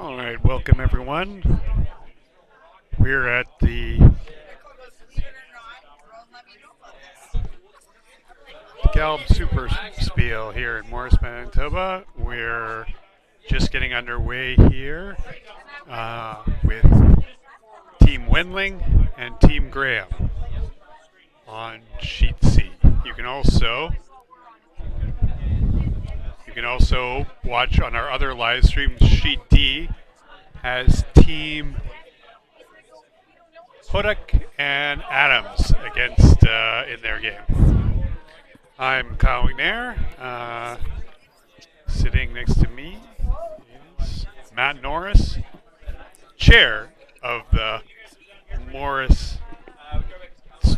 All right, welcome everyone. We're at the Dekalb SuperSpiel here in Morris, Manitoba. We're just getting underway here with Team Wendling and Team Graham on Sheet C. You can also watch on our other live stream. Sheet D has Team Hudak and Adams against in their game. I'm Kyle McNair. Sitting next to me is Matt Norris, chair of the Morris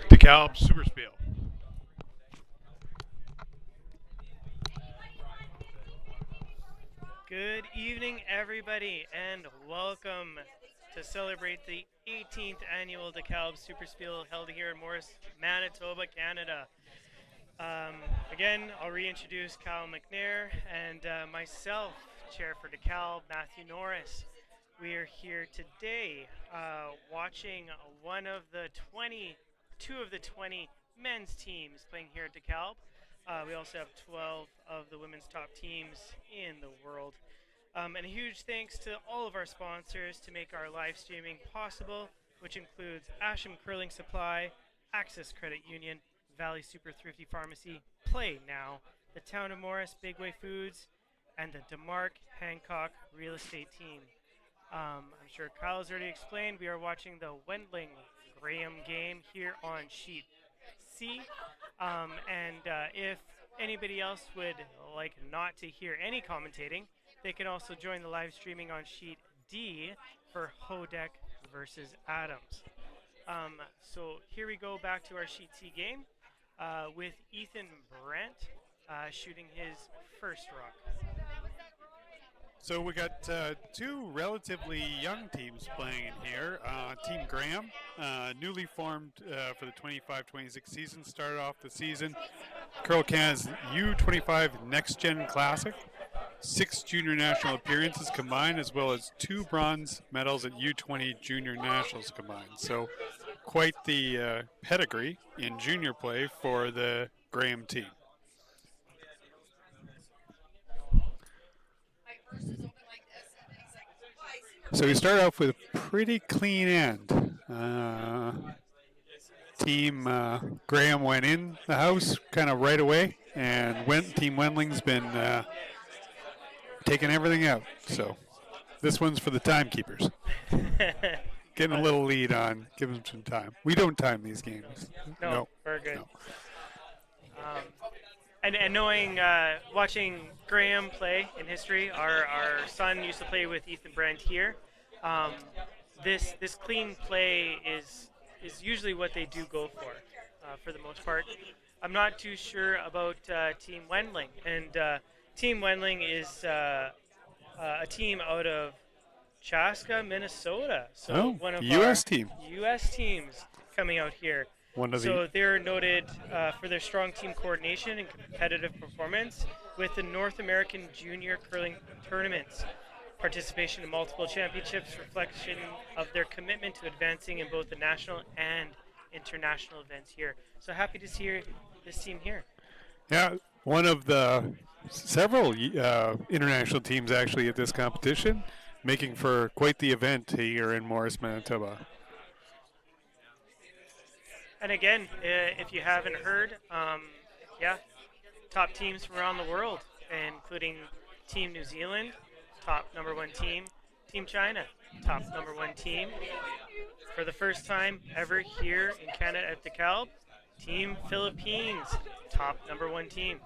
Dekalb SuperSpiel. Good evening, everybody, and welcome to celebrate the 18th annual Dekalb SuperSpiel held here in Morris, Manitoba, Canada. Again, I'll reintroduce Kyle McNair and myself, Chair for Dekalb, Matthew Norris. We are here today watching two of the 20 men's teams playing here at Dekalb. We also have 12 of the women's top teams in the world. And a huge thanks to all of our sponsors to make our live streaming possible, which includes Asham Curling Supply, Access Credit Union, Valley Super Thrifty Pharmacy, Play Now, the Town of Morris, Big Way Foods, and the DeMark Hancock Real Estate Team. I'm sure Kyle has already explained, we are watching the Wendling Graham game here on Sheet C. If anybody else would like not to hear any commentating, they can also join the live streaming on Sheet D for Hodek versus Adams. So here we go back to our Sheet C game with Ethan Brandt shooting his first rock. So we got two relatively young teams playing in here. Team Graham, newly formed for the 25-26 season, started off the season Curl Canada's U25 Next Gen Classic, 6 junior national appearances combined, as well as 2 bronze medals at U20 junior nationals combined. So quite the pedigree in junior play for the Graham team. So we start off with a pretty clean end. Team Graham went in the house kind of right away, and Team Wendling's been taking everything out. So this one's for the timekeepers. Getting a little lead on, give them some time. We don't time these games. No. We're good. No. And knowing, watching Graham play in history, our son used to play with Ethan Brandt here. This clean play is usually what they do go for the most part. I'm not too sure about Team Wendling, and Team Wendling is a team out of Chaska, Minnesota. So one of U.S. our team. U.S. teams coming out here. So they're noted for their strong team coordination and competitive performance with the North American Junior Curling Tournaments. Participation in multiple championships, reflection of their commitment to advancing in both the national and international events here. So happy to see this team here. Yeah, one of the several international teams actually at this competition, making for quite the event here in Morris, Manitoba. And again, if you haven't heard, top teams from around the world, including Team New Zealand, top #1 team, Team China, top #1 team. For the first time ever here in Canada at Dekalb, Team Philippines, top #1 team.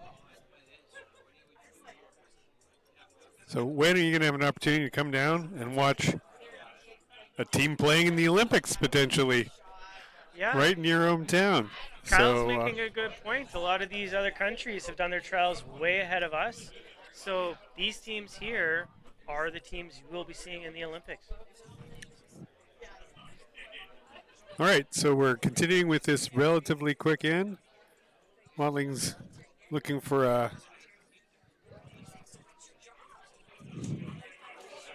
So when are you going to have an opportunity to come down and watch a team playing in the Olympics potentially? Yeah. Right in your hometown. Kyle's making a good point. A lot of these other countries have done their trials way ahead of us. So these teams here are the teams you will be seeing in the Olympics. All right, so we're continuing with this relatively quick end. Wendling's looking for a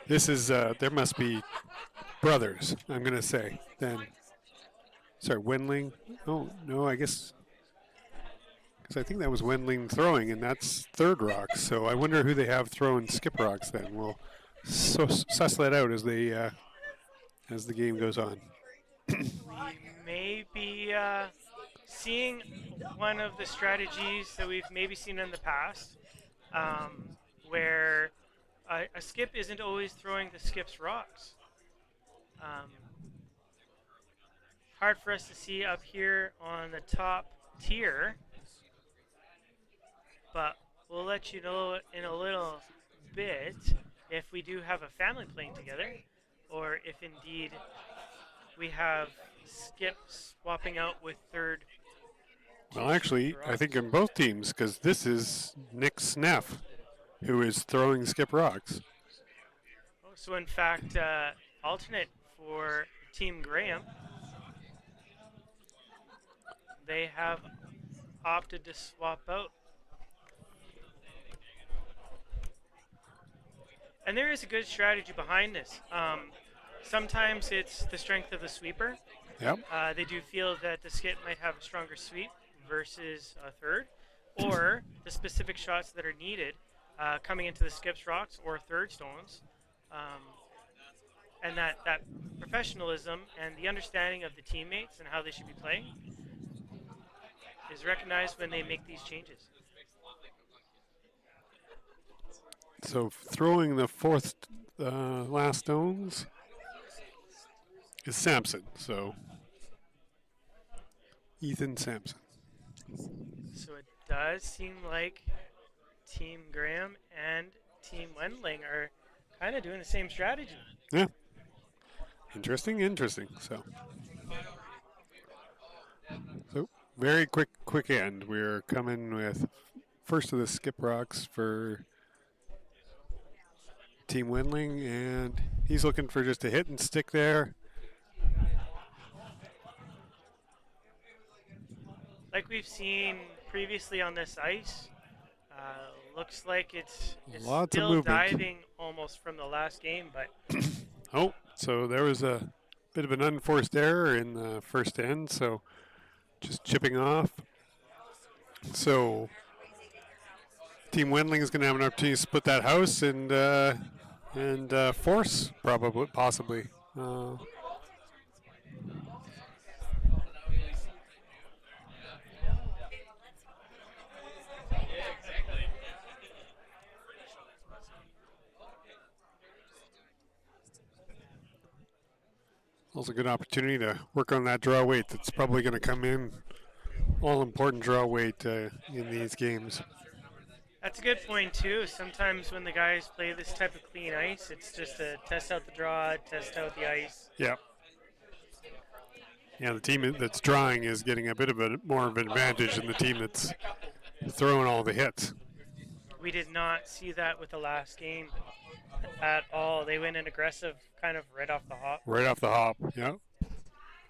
This is there must be brothers. I'm gonna say then. Sorry, Wendling. Oh no, I guess because I think that was Wendling throwing, and that's third rocks. So I wonder who they have throwing skip rocks. Then we'll suss that out as the game goes on. We may be seeing one of the strategies that we've maybe seen in the past, where a skip isn't always throwing the skip's rocks. Um, hard for us to see up here on the top tier, but we'll let you know in a little bit if we do have a family playing together, or if indeed we have skip swapping out with third. Well, actually, I think in both teams, because this is Nick Sneff, who is throwing skip rocks. Oh, so in fact, alternate for Team Graham. They have opted to swap out. And there is a good strategy behind this. Sometimes it's the strength of the sweeper. Yep. They do feel that the skip might have a stronger sweep versus a third, or the specific shots that are needed coming into the skip's rocks or third stones. And that professionalism and the understanding of the teammates and how they should be playing is recognized when they make these changes. So throwing the fourth last stones is Sampson. So Ethan Sampson. So it does seem like Team Graham and Team Wendling are kind of doing the same strategy. Yeah. Interesting. So very quick end. We're coming with first of the skip rocks for Team Wendling, and he's looking for just a hit and stick there. Like we've seen previously on this ice, looks like it's Lots still of movement. diving almost from the last game, but Oh, so there was a bit of an unforced error in the first end, so just chipping off. So Team Wendling is going to have an opportunity to split that house and force, possibly. Also a good opportunity to work on that draw weight that's probably going to come in, all-important draw weight in these games. that's a good point too. Sometimes when the guys play this type of clean ice, it's just to test out the draw, test out the ice. Yeah. Yeah, the team that's drawing is getting a bit of more of an advantage than the team that's throwing all the hits. We did not see that with the last game at all. They went in aggressive kind of right off the hop. Right off the hop, yeah.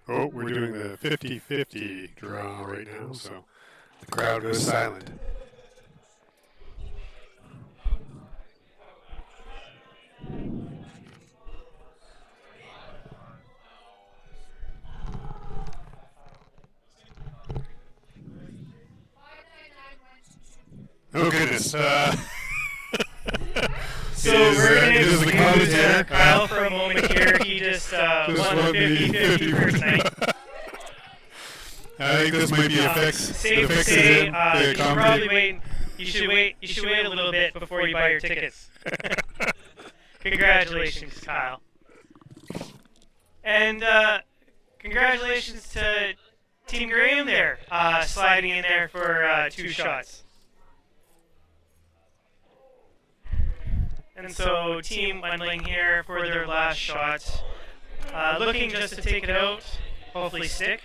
Oh, we're doing the 50-50 draw right now, so the crowd goes silent. Oh, goodness. So we're going to excuse Kyle for a moment here. He just won the 50-50 first night. I think this might be effects. Safe to say, you should probably wait. You should wait a little bit before you buy your tickets. Congratulations, Kyle. And congratulations to Team Graham there, sliding in there for 2 shots. And so Team Wendling here for their last shots. Looking just to take it out, hopefully stick.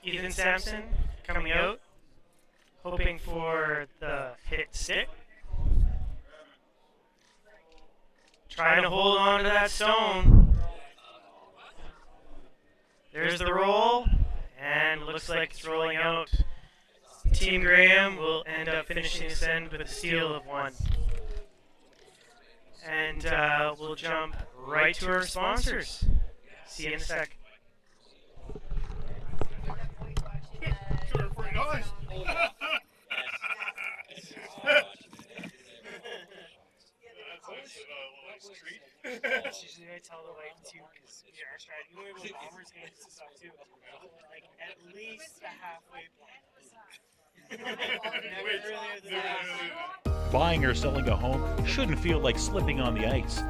Ethan Sampson coming out, hoping for the hit stick. Trying to hold on to that stone. There's the roll, and looks like it's rolling out. Team Graham will end up finishing this end with a steal of 1. And we'll jump right to our sponsors. See you in a sec. That's usually I tell the wife too, because our strategy, when we go bombers games and stuff too, like at least the halfway point. Never earlier than that. Buying or selling a home shouldn't feel like slipping on the ice.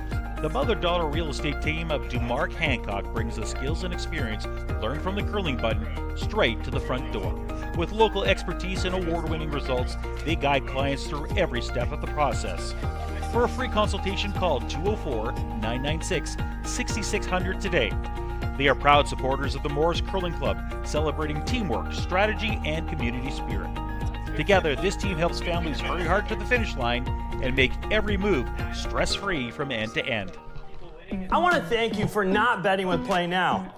The Mother Daughter Real Estate team of Dumark Hancock brings the skills and experience learned from the curling button straight to the front door. With local expertise and award-winning results, they guide clients through every step of the process. For a free consultation, call 204-996-6600 today. They are proud supporters of the Morris Curling Club, celebrating teamwork, strategy, and community spirit. Together, this team helps families hurry hard to the finish line and make every move stress-free from end to end. I want to thank you for not betting with Play Now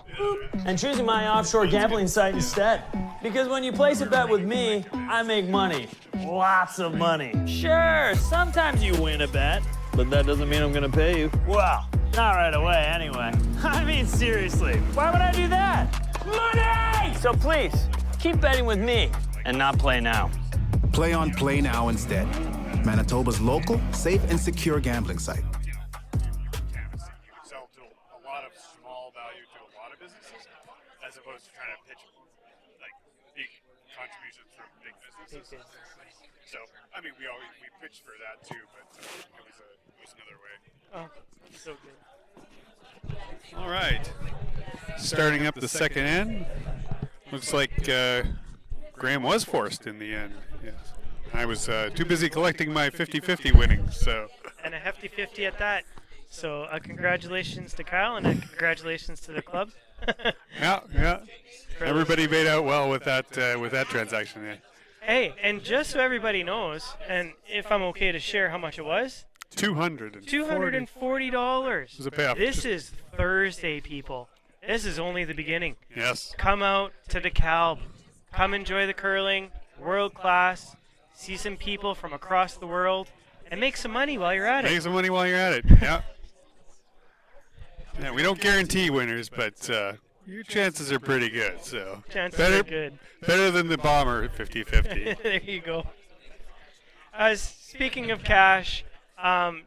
and choosing my offshore gambling site instead. Because when you place a bet with me, I make money. Lots of money. Sure, sometimes you win a bet, but that doesn't mean I'm going to pay you. Well, not right away anyway. I mean, seriously, why would I do that? Money! So please, keep betting with me and not Play Now. Play on Play Now instead. Manitoba's local, safe, and secure gambling site. Sell to a lot of small value to a lot of businesses, as opposed to trying to pitch like big contributions from big businesses. So, I mean, we pitched for that too, but it was another way. Oh, so good. All right, starting up the second end. Looks like Graham was forced in the end. Yes. I was too busy collecting my 50-50 winnings, so. And a hefty 50 at that. So congratulations to Kyle and congratulations to the club. Yeah. Everybody made out well with that transaction. Yeah. Hey, and just so everybody knows, and if I'm okay to share how much it was, $240. Was a payoff. This is Thursday, people. This is only the beginning. Yes. Come out to Dekalb. Come enjoy the curling, world class. See some people from across the world, and make some money while you're at it. Make some money while you're at it. Yeah. Yeah, we don't guarantee winners, but your chances are pretty good. So Chances are good. Better than the bomber 50-50. There you go. Speaking of cash,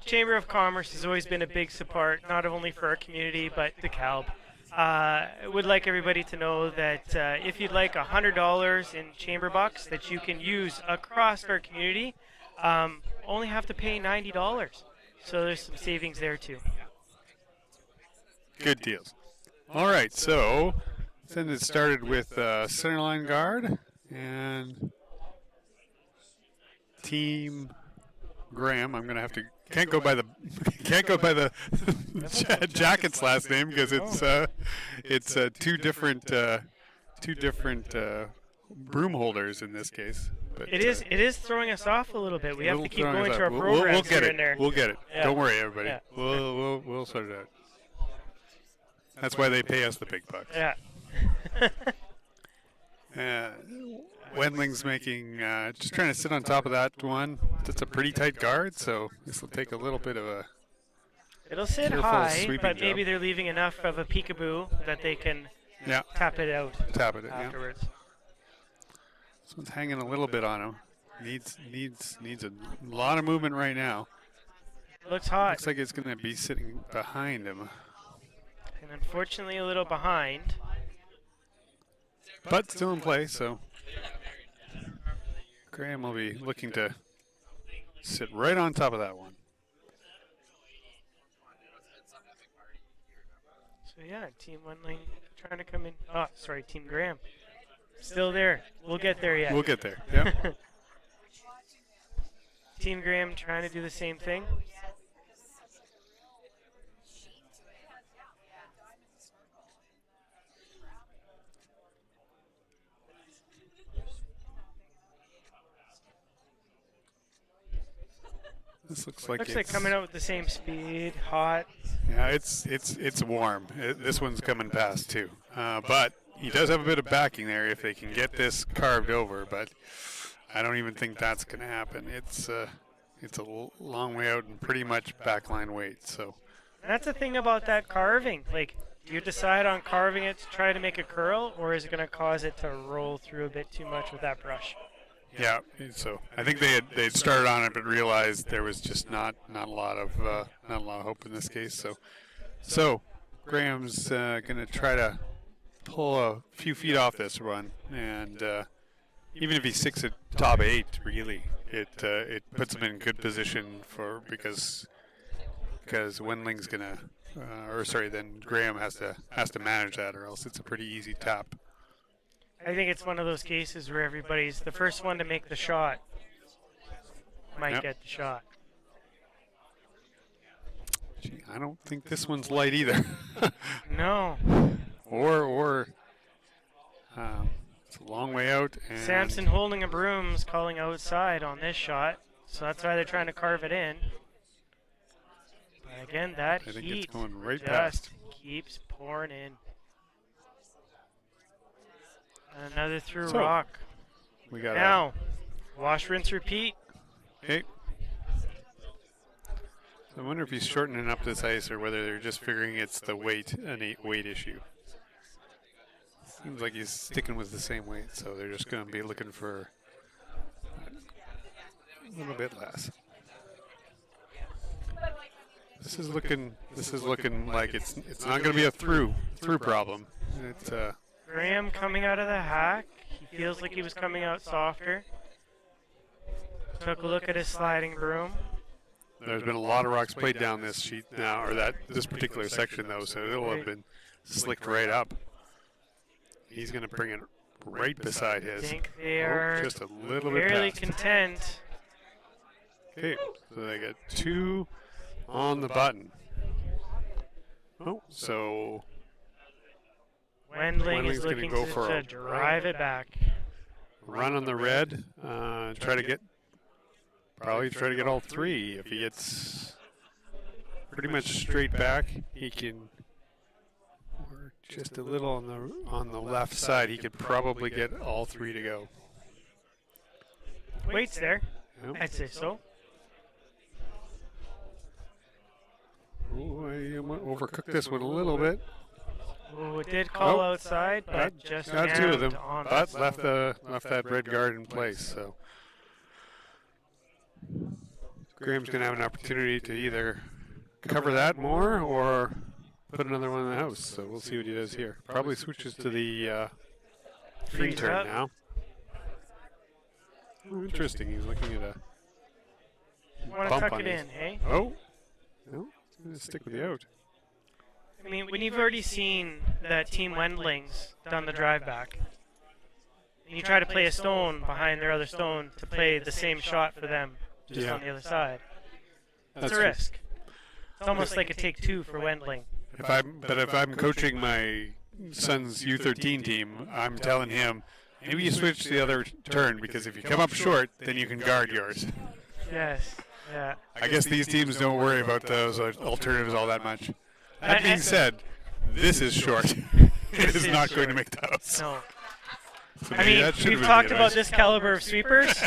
Chamber of Commerce has always been a big support, not only for our community, but Dekalb. Would like everybody to know that if you'd like $100 in chamber bucks that you can use across our community, only have to pay $90. So there's some savings there too. Good deals. All right, so then it started with centerline guard and Team Graham. I'm gonna have to can't go by the Jacket's last name because it's two different broom holders in this case. But, it is throwing us off a little bit. We have to keep going to our we'll programs get here it. and there. We'll get it. Yeah. Don't worry, everybody. Yeah. We'll sort it out. That's why they pay us the big bucks. Yeah. Wendling's making, just trying to sit on top of that one. That's a pretty tight guard, so this will take a little bit of a It'll sit careful high, sweeping but maybe job. they're leaving enough of a peekaboo that they can tap it out afterwards. This one's hanging a little bit on him. Needs a lot of movement right now. Looks hot. Looks like it's going to be sitting behind him. And unfortunately a little behind. But still in play, so Graham will be looking to sit right on top of that one. So yeah, Team Wendling trying to come in. Oh, sorry, Team Graham. Still there. We'll get there yet. We'll get there. Yep. Team Graham trying to do the same thing. This looks like Looks like coming out with the same speed, hot. Yeah, it's warm. This one's coming past too, but he does have a bit of backing there if they can get this carved over. But I don't even think that's going to happen. It's a long way out and pretty much backline weight. So And that's the thing about that carving. Like, do you decide on carving it to try to make a curl, or is it going to cause it to roll through a bit too much with that brush? yeah, so I think they'd started on it but realized there was just not a lot of hope in this case. So Graham's going to try to pull a few feet off this run, and even if he sticks at top 8, really, it puts him in good position because Wendling's gonna, then Graham has to manage that, or else it's a pretty easy tap. I think it's one of those cases where everybody's the first one to make the shot might get the shot. Gee, I don't think this one's light either. No. or it's a long way out. And Samson holding a broom's calling outside on this shot, so that's why they're trying to carve it in. But again, that I think heat it's going right just past. keeps pouring in. Another through So, rock. We got Now, wash, rinse, repeat. Okay. I wonder if he's shortening up this ice or whether they're just figuring it's the weight, an weight issue. Seems like he's sticking with the same weight, so they're just going to be looking for a little bit less. This is looking like it's not going to be a through problem. It's Graham coming out of the hack. He feels like he was coming out softer. Took a look at his sliding broom. There's been a lot of rocks played down this sheet now, or this particular section though, so it'll have been slicked right up. He's going to bring it right beside I his. think they are just a little bit fairly past. content. Okay, so they get 2 on the button. Oh, so Wendling Wendling's is gonna looking go for to a drive it back. run on the red. Try to get all 3. If he gets pretty much straight back, he can. Or just a little on the left side, he could probably get all 3 to go. Waits there. Yep. I'd say so. Ooh, I overcooked this one a little bit. Ooh, it did call Nope. outside, but just Got 2 of them, jammed on but the left that red guard in place. So Graham's going to have an opportunity to either cover that more or put another one in the house. So we'll see what he does here. Probably switches to the green Freeze turn up. now. Oh, interesting. He's looking at a Want to bump tuck on it his- in, hey? Oh, no, he's going to stick with the out. I mean, when you've already seen that Team Wendling's done the drive back, and you try to play a stone behind their other stone to play the same shot for them just Yeah. on the other side, it's That's a true. risk. It's almost like a take 2 for Wendling. If I'm coaching my son's U13 team, I'm telling him, maybe you switch to the other turn, because if you come up short, then you can guard yours. Yes, yeah. I guess these teams don't worry about those alternatives all that much. That being said, this is short. It is not going to make the house. No. So I maybe mean, that should have we've been talked the about advice. this caliber of sweepers.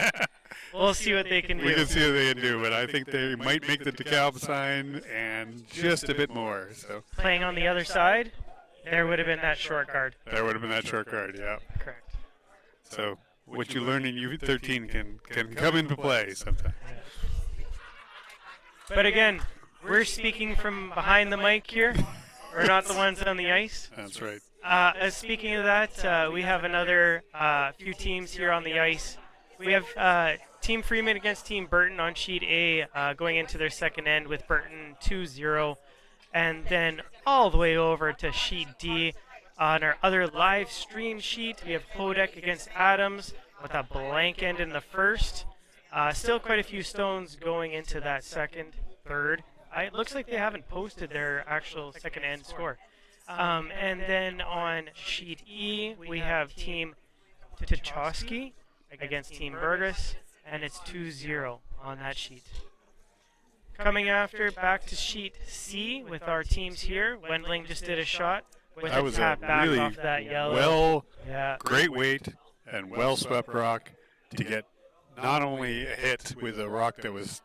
We'll see what they can do. We can see what they can do, but I think they might make the Dekalb sign and just a bit more. So Playing on the other side, there would have been that short guard. there would have been that short card, yeah. Correct. So what you learn in U13 can come into play sometimes. But again, we're speaking from behind the mic here. We're not the ones on the ice. That's right. Speaking of that, we have another few teams here on the ice. We have Team Freeman against Team Burton on sheet A going into their second end with Burton 2-0. And then all the way over to sheet D. On our other live stream sheet, we have Hodek against Adams with a blank end in the first. Still quite a few stones going into that second, third. It looks like they haven't posted their actual second end score. And then on sheet E, we have Team Tuchowski against Team Burgess, and it's 2-0 on that sheet. Coming after, back to sheet C with our teams here. Wendling just did a shot with That a was a tap back really off that yellow. great weight and well swept rock to get not only a hit with a rock that was,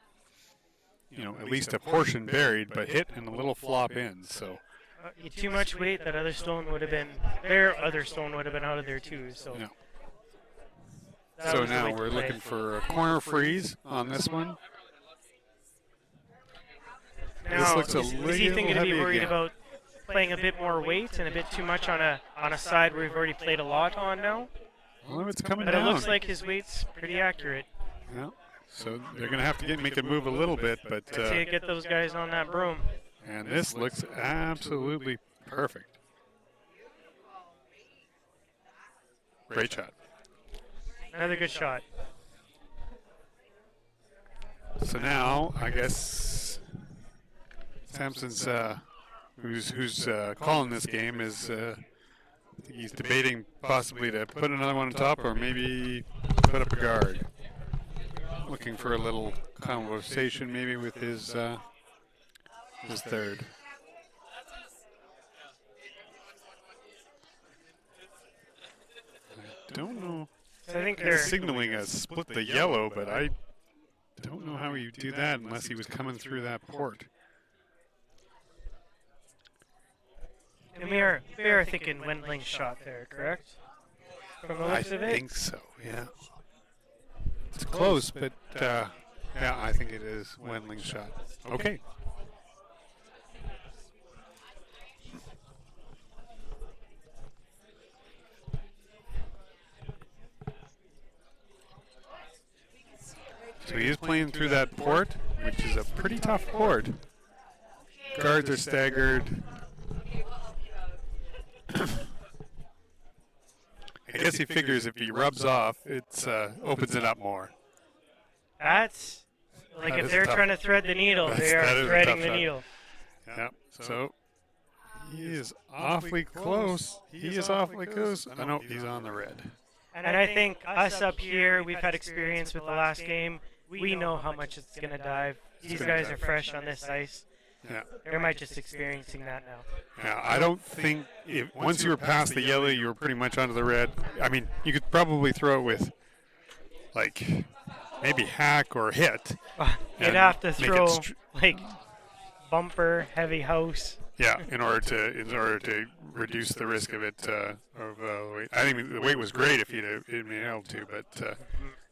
at least a portion buried, but hit and a little flop in. So Too much weight, that other stone would have been, their other stone would have been out of there too. So, yeah. that So was the now way to we're play. looking for a corner freeze on this one. Now, looks a is he little thinking to be heavy worried again. about playing a bit more weight and a bit too much on a side where we've already played a lot on now? Well, it's coming But down. it looks like his weight's pretty accurate. Yeah. So they're going to have to make it move a little bit, but Let's see, get those guys on that broom. and this looks absolutely perfect. Great shot. Another good shot. So now I guess Sampson's who's calling this game is he's debating possibly to put another one on top or maybe put up a guard. Looking for a little conversation maybe with his third. I don't know. So I think They're signaling a split the yellow, but I don't know how you do that unless he was coming through that port. and we are thinking Wendling shot there, correct? From the I looks of it? think so, yeah. It's close, but yeah, I think it is Wendling's shot. Okay. So he is playing through that port, which is a pretty tough port. Guards are staggered. I guess he figures if he rubs off, it opens it up more. That's like That if is they're tough. trying to thread the needle, they That are is a threading tough the shot. needle. Yeah. So he is awfully close. He is awfully close. I know he's on the red. And I think us up here, we've had experience with the last game. We know how much it's going to dive. These gonna guys dive. are fresh on this ice. Yeah. They might just experiencing that now. Yeah. I don't think once you were past the yellow, you were pretty much onto the red. I mean, you could probably throw it with like maybe hack or hit. You'd and have to make it throw str- bumper, heavy house. Yeah, in order to reduce the risk of it weight. I think the weight was great if he'd been able to, but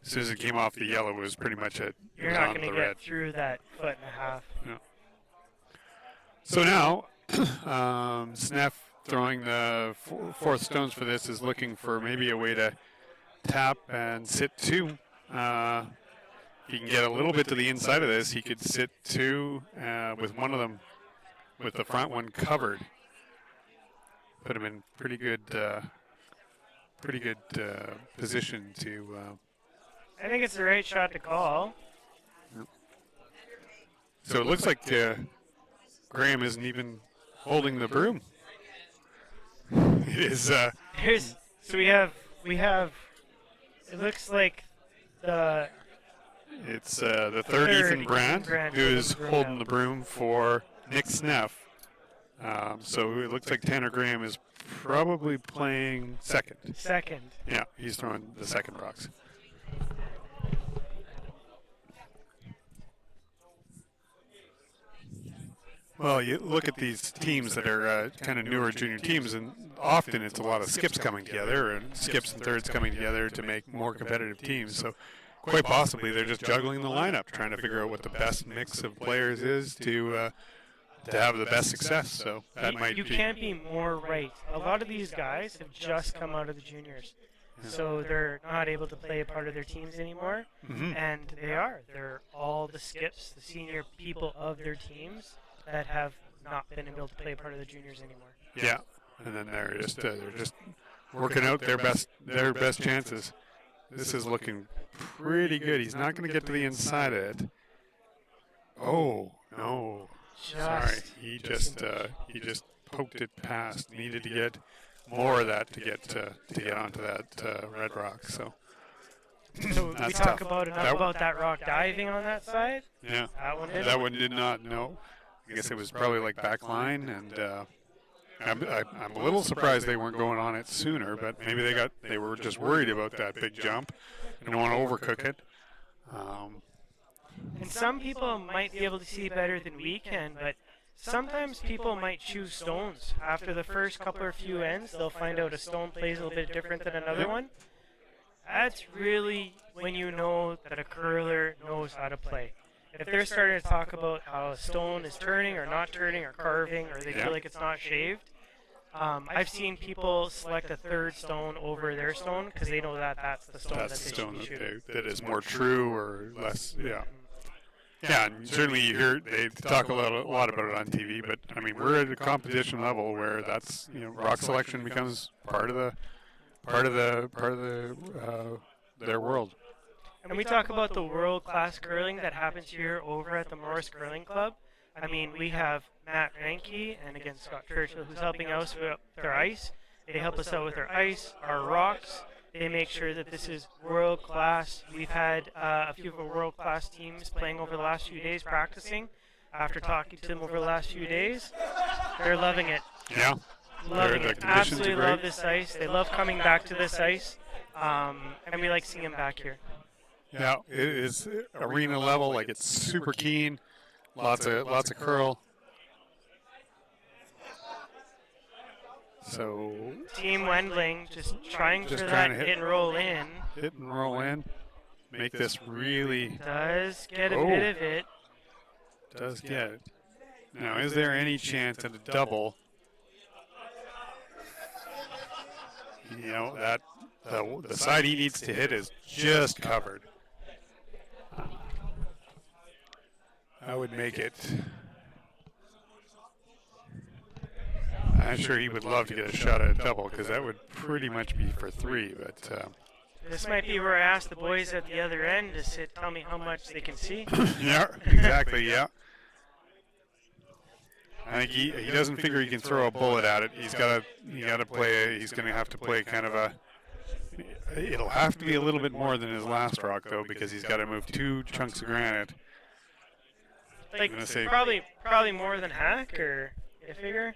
as soon as it came off the yellow, it was pretty much You're not going to get through that foot and a half. No. So now, Sneff throwing the fourth stones for this is looking for maybe a way to tap and sit two. If he can get a little bit to the inside of this, he could sit two with one of them, with the front one covered. Put him in pretty good position to. I think it's the right shot to call. So it looks like Graham isn't even holding the broom. It is. So we have. It looks like the. It's the third Ethan Brandt who is holding the broom for Nick Sneff. So it looks like Tanner Graham is probably playing second. Second. Yeah, he's throwing the second rocks. Well, you look at these teams that are kind of newer junior teams, and often it's a lot of skips coming together and skips and thirds coming together to make more competitive teams. So quite possibly they're just juggling the lineup, trying to figure out what the best mix of players is to have the best success. So that might You be. can't be more right. A lot of these guys have just come out of the juniors. So they're not able to play a part of their teams anymore. And they are. They're all the skips, the senior people of their teams that have not been able to play a part of the juniors anymore. Yeah, and then they're just working out their best chances. This is looking pretty good. He's not going to get to the inside of it. Oh no! Sorry, he just poked it past. Needed to get more of that to get onto that red rock. So So we That's talk tough. about that rock diving on that side. Yeah. That one did. That one did not. No. I guess it was probably like back line, and I'm a little surprised they weren't going on it sooner. But maybe they were just worried about that big jump. They don't want to overcook it. And some people might be able to see better than we can, but sometimes people might choose stones. After the first couple or few ends, they'll find out a stone plays a little bit different than another one. That's really when you know that a curler knows how to play. If they're starting to talk about how a stone is turning or not turning or carving, or they feel like it's not shaved, I've seen people select a third stone over their stone because they know that that's the stone That's the that stone they should be shooting. that is more true or less. Yeah. Yeah, and certainly you hear they talk a lot about it on TV, but I mean we're at a competition level where that's rock selection becomes part of their world. And we talk about the world-class curling that happens here over at the Morris Curling Club. I mean, we have Matt Ranke and again Scott Churchill who's helping us with their ice. They help us out with our ice, our rocks. They make sure that this is world class. We've had a few of our world class teams playing over the last few days practicing. After talking to them over the last few days, they're loving it. Yeah. Loving The it. conditions Absolutely are great. love this ice. They love coming back to this ice. And we like seeing them back here. Yeah, it is arena level, like it's super keen. Lots of curl. So Team Wendling just trying Just for trying that to hit- hit and roll in. hit and roll in. Make this really Does get a Oh. bit of it. does get it. Now, is there any chance at a double? That the side he needs to hit is just covered. I would make it. I'm sure he would love to get a shot at a double because that would pretty much be for 3. But This might be where I ask the boys at the other end to tell me how much they can see. yeah, exactly. Yeah. I think he doesn't figure he can throw a bullet at it. He's got to play. He's going to have to play kind of a. It'll have to be a little bit more than his last rock though, because he's got to move 2 chunks of granite. Like gonna say- probably more than hack, or you figure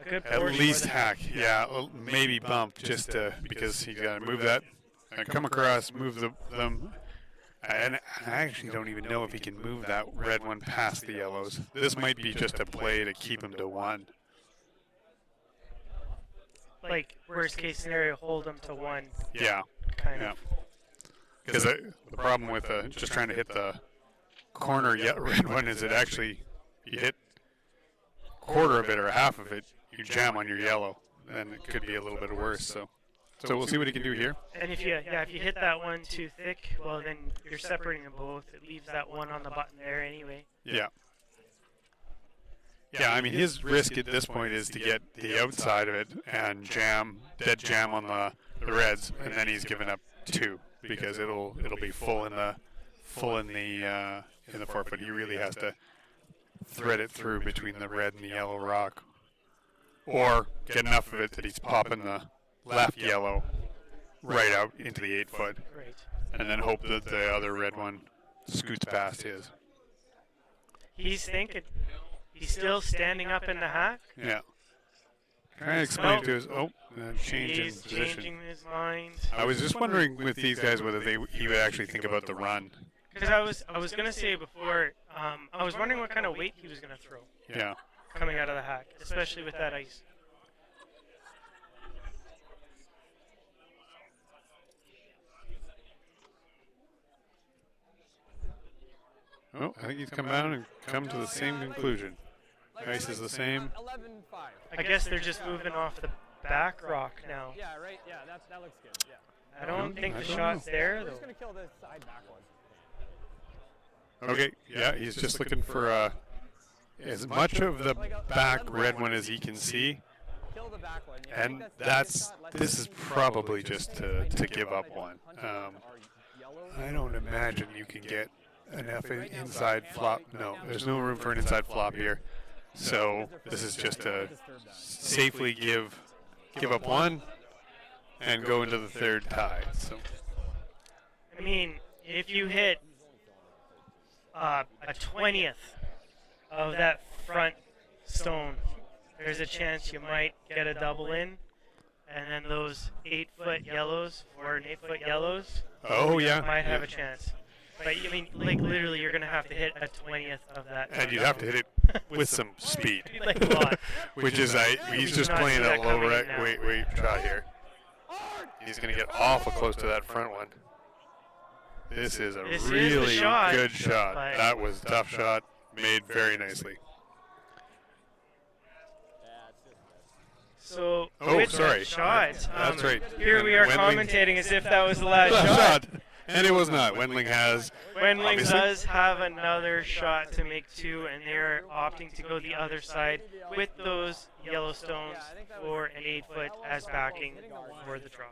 a good At portion least more than hack, yeah, maybe bump, just because he's got to move that, come across, move them. And I actually don't even know if he can move that red one past the yellows. This might be just a play to keep him to 1. like worst case scenario, hold them to 1 Yeah, kind yeah. of. Because the problem with just trying to hit the corner red one is it actually, you hit a quarter of it or half of it, you jam on your yellow, and it could be a little bit worse. So we'll see what he can do here. And if you hit that one too thick, well then you're separating them both. It leaves that one on the button there anyway. Yeah. Yeah, I mean, his risk at this point is to get the outside of it and dead jam on the reds, and then he's given up 2 because it'll be full in the 4-foot. He really has to thread it through between the red and the yellow rock, or get enough of it that he's popping the left yellow right out into the 8-foot, Right. and then hope that the other red one scoots past his. He's thinking. He's still standing up in the hack. Yeah. Trying to explain to us. Change in He's position. changing his mind. I was just wondering with these guys whether he would actually think about the run. Because I was gonna say before, I was wondering what kind of weight he was gonna throw Yeah. coming out of the hack, especially with that ice. Oh, I think he's come down and come to the same conclusion. Ice is the same. 11-5. I guess they're just moving off the back rock now. Yeah, right. Yeah, that looks good. Yeah. I don't think I the don't shot's there We're though. just gonna kill this side back one. Okay, yeah, he's just looking for as much of the back red one as he can see, Kill the back one. Yeah, I think and that's this is probably just to give up one. I don't imagine you can get enough inside flop. No, there's no room for an inside flop here. So this is just to safely give up one and go into the third tie. So I mean, if you hit a 20th of that front stone, there's a chance you might get a double in. And then those 8-foot yellows, 4 and 8-foot yellows, Oh, yeah. might have a chance. But I mean, like literally, you're gonna have to hit a 20th of that. And you'd have to hit it with some speed. Like a lot. Which is, he's just not playing see a that low coming in now. weight shot here. He's going to get awful close to that front one. This is a This is the really shot, good shot. but- That was a tough shot, made very nicely. So Oh, with sorry. that shot, That's right. Here we are Wendling- commentating as if that was the last Last shot. shot. And it was not. Wendling has. Wendling obviously- does have another shot to make 2, and they're opting to go the other side with those yellow stones for an 8-foot as backing for the draw.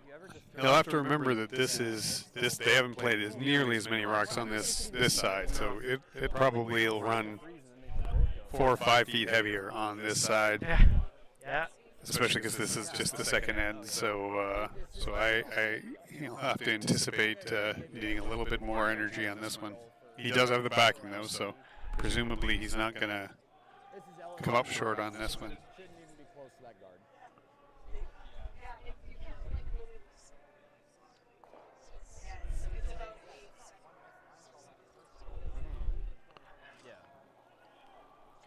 You'll have to remember that this they haven't played as nearly as many rocks on this side, so it probably will run 4 or 5 feet heavier on this side, Yeah. Yeah. especially because this is just the second end. So I have to anticipate needing a little bit more energy on this one. He does have the backing though, so presumably he's not gonna come up short on this one. Shouldn't even be close to that guard.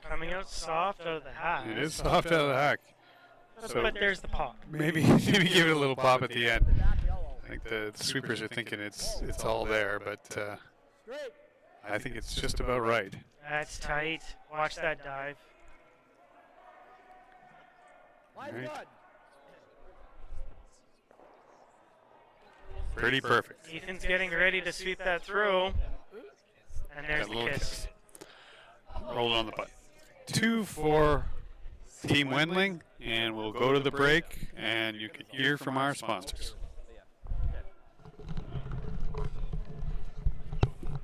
Coming out soft out of the hat. It is soft out of the hack. So But there's the pop. maybe give it a little pop at the end. I think the sweepers are thinking it's all there, but I think it's just about right. That's tight. Watch that dive. Line Right. good. Pretty perfect. Ethan's getting ready to sweep that through. And there's That the little kiss. Roll on the putt. 2 for Team Wendling, and we'll go to the break, and you can hear from our sponsors.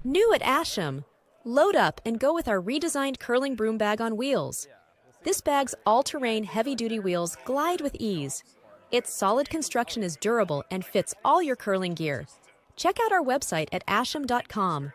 New at Asham, load up and go with our redesigned curling broom bag on wheels. This bag's all-terrain heavy-duty wheels glide with ease. Its solid construction is durable and fits all your curling gear. Check out our website at asham.com.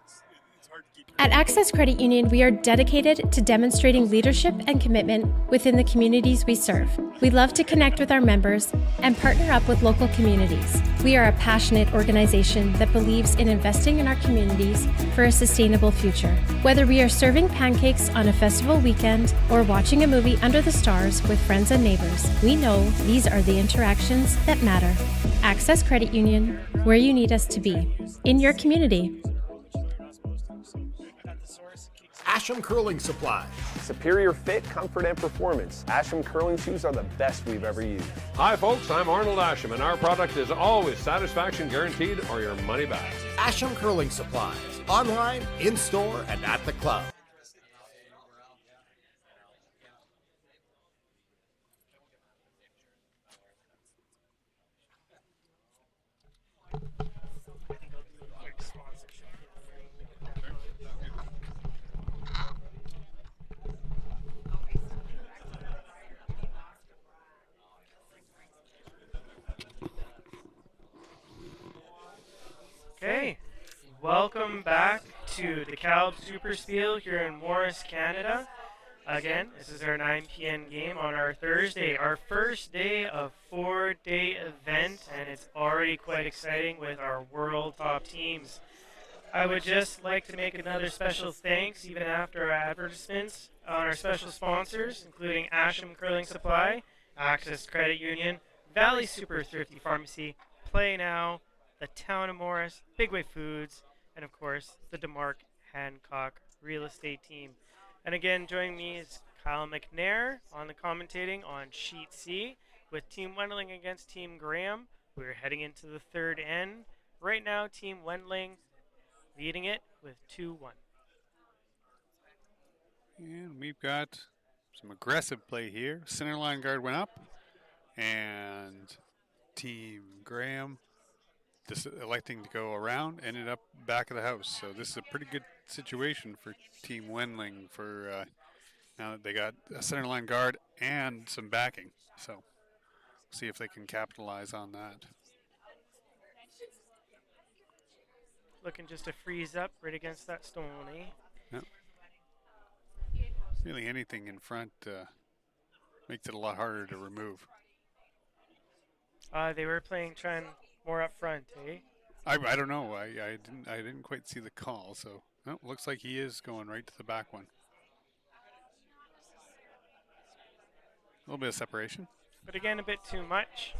At Access Credit Union, we are dedicated to demonstrating leadership and commitment within the communities we serve. We love to connect with our members and partner up with local communities. We are a passionate organization that believes in investing in our communities for a sustainable future. Whether we are serving pancakes on a festival weekend or watching a movie under the stars with friends and neighbors, we know these are the interactions that matter. Access Credit Union, where you need us to be, in your community. Asham Curling Supply. Superior fit, comfort, and performance. Asham curling shoes are the best we've ever used. Hi folks, I'm Arnold Asham, and our product is always satisfaction guaranteed or your money back. Asham Curling Supplies. Online, in-store, and at the club. Okay, welcome back to Dekalb SuperSpiel here in Morris, Canada. Again, this is our 9 p.m. game on our Thursday, our first day of 4-day event, and it's already quite exciting with our world top teams. I would just like to make another special thanks, even after our advertisements, on our special sponsors, including Asham Curling Supply, Access Credit Union, Valley Super Thrifty Pharmacy, Play Now, the Town of Morris, Bigway Foods, and of course, the DeMark Hancock Real Estate Team. And again, joining me is Kyle McNair on the commentating on Sheet C with Team Wendling against Team Graham. We're heading into the third end. Right now, Team Wendling leading it with 2-1. And we've got some aggressive play here. Center line guard went up, and Team Graham, just electing to go around, ended up back of the house. So this is a pretty good situation for Team Wendling for now that they got a center line guard and some backing. So see if they can capitalize on that. looking just to freeze up right against that stone, eh? Yep. Really anything in front makes it a lot harder to remove. They were trying more up front, eh? I don't know. I didn't quite see the call, so looks like he is going right to the back one. A little bit of separation. But again, a bit too much.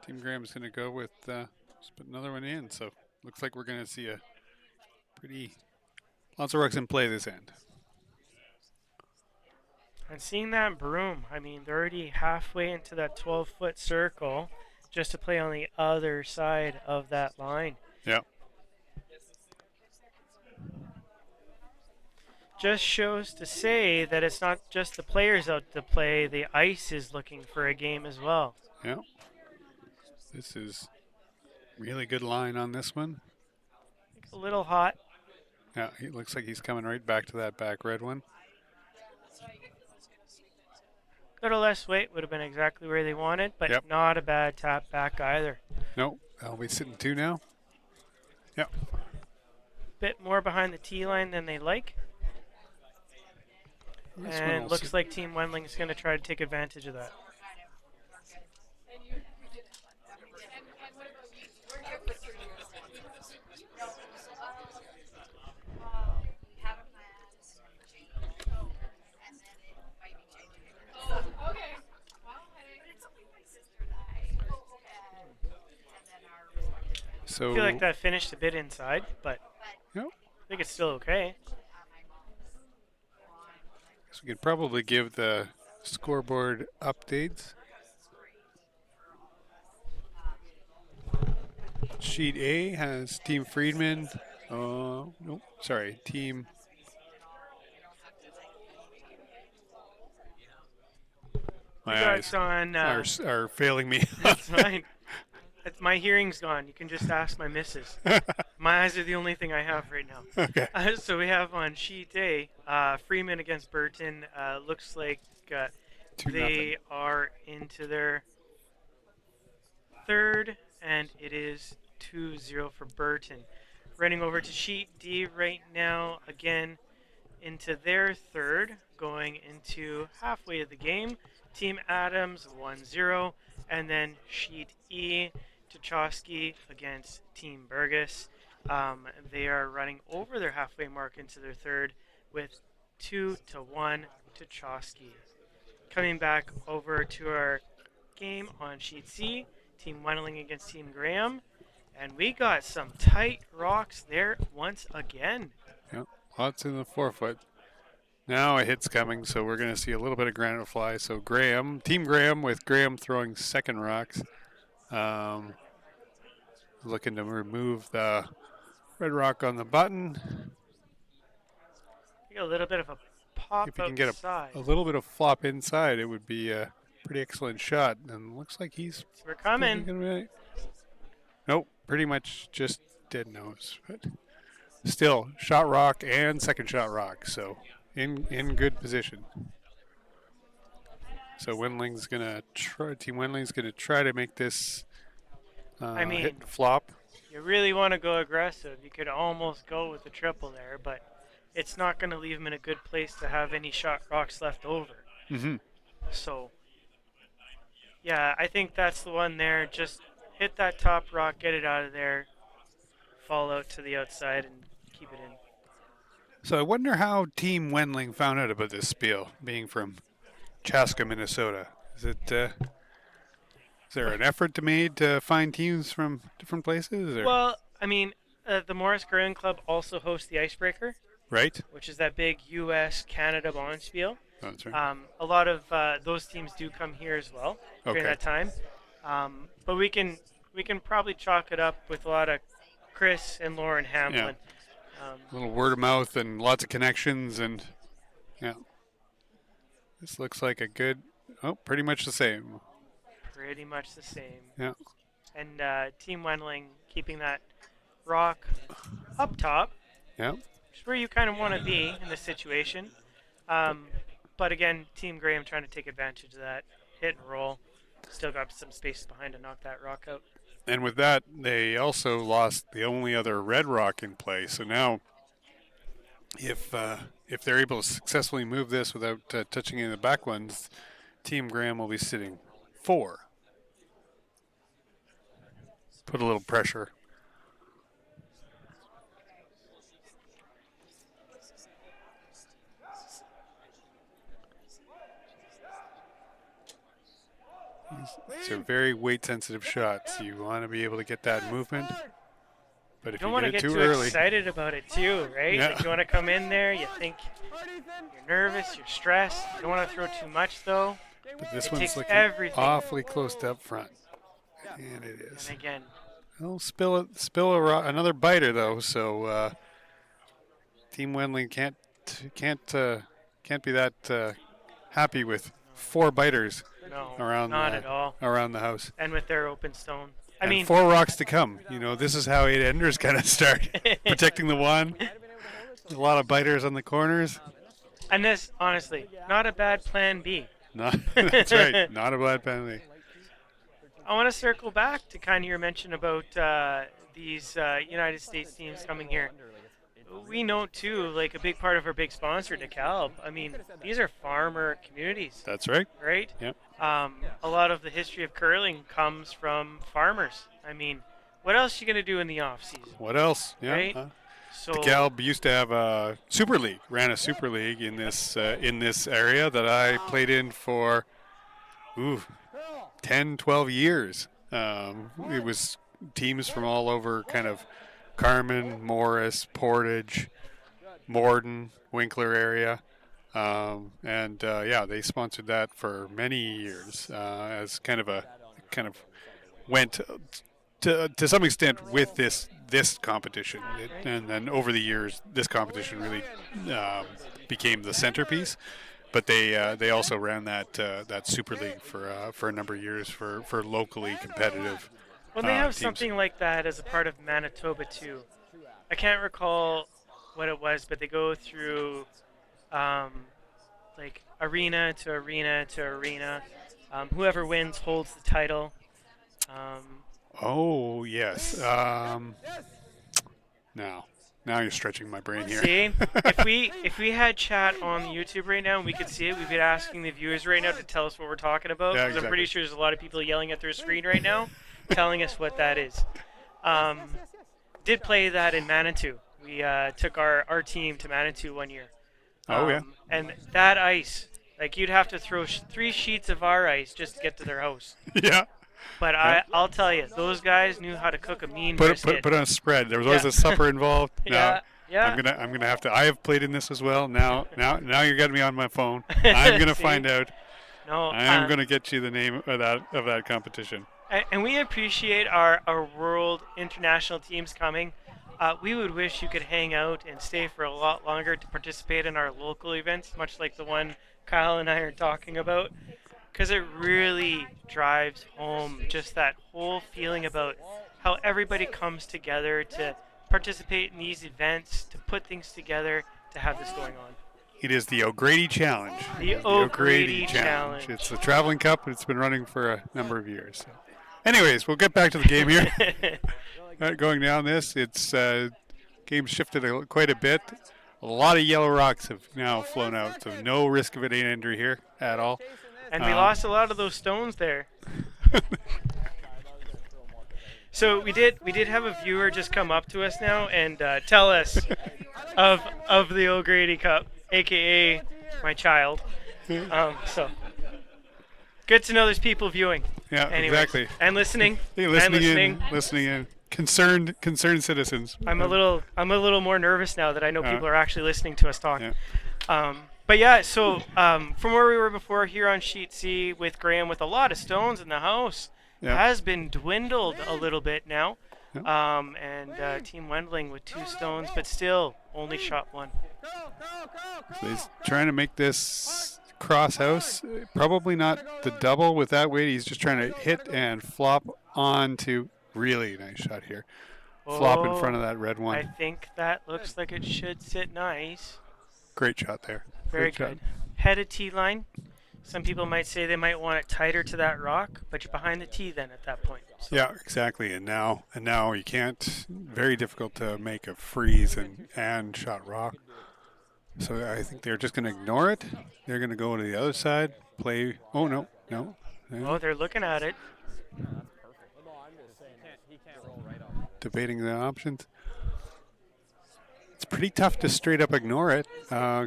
Team Graham's going to go with just put another one in, so looks like we're going to see a pretty lots of rocks in play this end. And seeing that broom, I mean, they're already halfway into that 12-foot circle just to play on the other side of that line. Yeah. Just shows to say that it's not just the players out to play, the ice is looking for a game as well. Yeah. This is really good line on this one. A little hot. Yeah, it looks like he's coming right back to that back red one. A little less weight would have been exactly where they wanted, but not a bad tap back either. Nope, I'll be sitting 2 now. Yep. Bit more behind the tee line than they like. And looks like Team Wendling is going to try to take advantage of that. So I feel like that finished a bit inside, but I think it's still okay. So we could probably give the scoreboard updates. Sheet A has Team Friedman. Nope, sorry, Team. My eyes are failing me. That's fine. My hearing's gone. You can just ask my missus. My eyes are the only thing I have right now. Okay. So we have on sheet A, Freeman against Burton. Looks like they are into their third, and it is 2-0 for Burton. Running over to sheet D right now, again into their third, going into halfway of the game. Team Adams 1-0, and then sheet E, Tuchowski against Team Burgess. They are running over their halfway mark into their third with 2-1 Tuchowski. Coming back over to our game on sheet C, Team Wendling against Team Graham. And we got some tight rocks there once again. Yep, lots in the 4-foot. Now a hit's coming, so we're going to see a little bit of granite fly. So Team Graham with Graham throwing second rocks. Looking to remove the red rock on the button. You get a little bit of a pop if you can outside. get a little bit of flop inside, it would be a pretty excellent shot. And looks like he's... We're coming. Nope, pretty much just dead nose. But still, shot rock and second shot rock, so in good position. So Wendling's gonna try. Team Wendling's gonna try to make this hit and flop. You really want to go aggressive. You could almost go with the triple there, but it's not going to leave him in a good place to have any shot rocks left over. Mm-hmm. So, yeah, I think that's the one there. Just hit that top rock, get it out of there, fall out to the outside, and keep it in. So I wonder how Team Wendling found out about this spiel, being from Chaska, Minnesota. Is there an effort made to find teams from different places? Or? Well, I mean, the Morris Curling Club also hosts the Icebreaker. Right. Which is that big U.S.-Canada bond spiel. That's right. A lot of those teams do come here as well during that time. But we can probably chalk it up with a lot of Chris and Lauren Hamlin. Yeah. A little word of mouth and lots of connections, and yeah. This looks like a good, pretty much the same. Pretty much the same. Yeah. And Team Wendling keeping that rock up top. Yeah. Which is where you kind of want to be in this situation. But again, Team Graham trying to take advantage of that hit and roll. still got some space behind to knock that rock out. And with that, they also lost the only other red rock in play. So now, if they're able to successfully move this without touching any of the back ones, Team Graham will be sitting 4. Put a little pressure. These are very weight-sensitive shots. You want to be able to get that movement, but if you don't get want to it get too too early, excited about it too, right? Yeah. Like you want to come in there, you think you're nervous, you're stressed. You don't want to throw too much though. but this It one's takes looking everything. awfully close to up front, and it is. And again, I'll spill another biter though, so Team Wendling can't be that happy with 4 biters no, around not at all. around the house. And with their open stone. I And mean, 4 rocks to come. You know, this is how 8-enders kind of start. Protecting the one. A lot of biters on the corners. and this, honestly, not a bad plan B. That's right. Not a bad penalty. I want to circle back to kind of your mention about these United States teams coming here. We know, too, like a big part of our big sponsor, Dekalb. I mean, these are farmer communities. That's right. Right? Yep. A lot of the history of curling comes from farmers. I mean, what else are you going to do in the off-season? What else? Yeah. Right? So Dekalb used to have a super league, ran a super league in this area that I played in for 10, 12 years. It was teams from all over, kind of Carmen, Morris, Portage, Morden, Winkler area. They sponsored that for many years as kind of went to some extent with this competition. And then over the years, this competition really became the centerpiece. But they also ran that Super League for a number of years for locally competitive. Well, they have teams. something like that as a part of Manitoba too. I can't recall what it was, but they go through like arena to arena to arena. Whoever wins holds the title. Oh yes. Now you're stretching my brain here. See, if we had chat on YouTube right now and we could see it, we'd be asking the viewers right now to tell us what we're talking about. Yeah, Because I'm pretty sure there's a lot of people yelling at their screen right now, telling us what that is. Did play that in Manitou. We took our team to Manitou one year. Oh yeah. And that ice, like you'd have to throw 3 sheets of our ice just to get to their house. Yeah. But Yeah. I'll tell you, those guys knew how to cook a mean Put brisket. on a spread. There was always a supper involved. Yeah, yeah. I'm gonna have to. I have played in this as well. Now you're getting me on my phone. I'm gonna See? find out. No, I'm gonna get you the name of that competition. And we appreciate our world international teams coming. We would wish you could hang out and stay for a lot longer to participate in our local events, much like the one Kyle and I are talking about, because it really drives home just that whole feeling about how everybody comes together to participate in these events, to put things together, to have this going on. It is the O'Grady Challenge. The O'Grady Challenge. It's the traveling cup. It's been running for a number of years. So. Anyways, we'll get back to the game here. Going down this, it's game shifted quite a bit. A lot of yellow rocks have now flown out, so no risk of an 8-ender here at all. And we lost a lot of those stones there. So we did have a viewer just come up to us now and tell us of the O'Grady Cup, aka my child. So good to know there's people viewing. Yeah, Anyways, exactly. And listening. Hey, and listening in. Concerned citizens. I'm a little more nervous now that I know people are actually listening to us talk. Yeah. But yeah, so from where we were before here on Sheet C with Graham with a lot of stones in the house, has been dwindled a little bit now. And Team Wendling with 2 stones, but still only shot 1. So he's trying to make this cross house. Probably not the double with that weight. He's just trying to hit and flop onto. Really nice shot here. Flop in front of that red one. I think that looks like it should sit nice. Great shot there. Very Great good. shot. Head of T line. Some people might say they might want it tighter to that rock, but you're behind the tee then at that point. So. Yeah, exactly. And now you can't. Very difficult to make a freeze and shot rock. So I think they're just going to ignore it. They're going to go to the other side, play. Oh no. Oh, they're looking at it. Debating the options. It's pretty tough to straight up ignore it,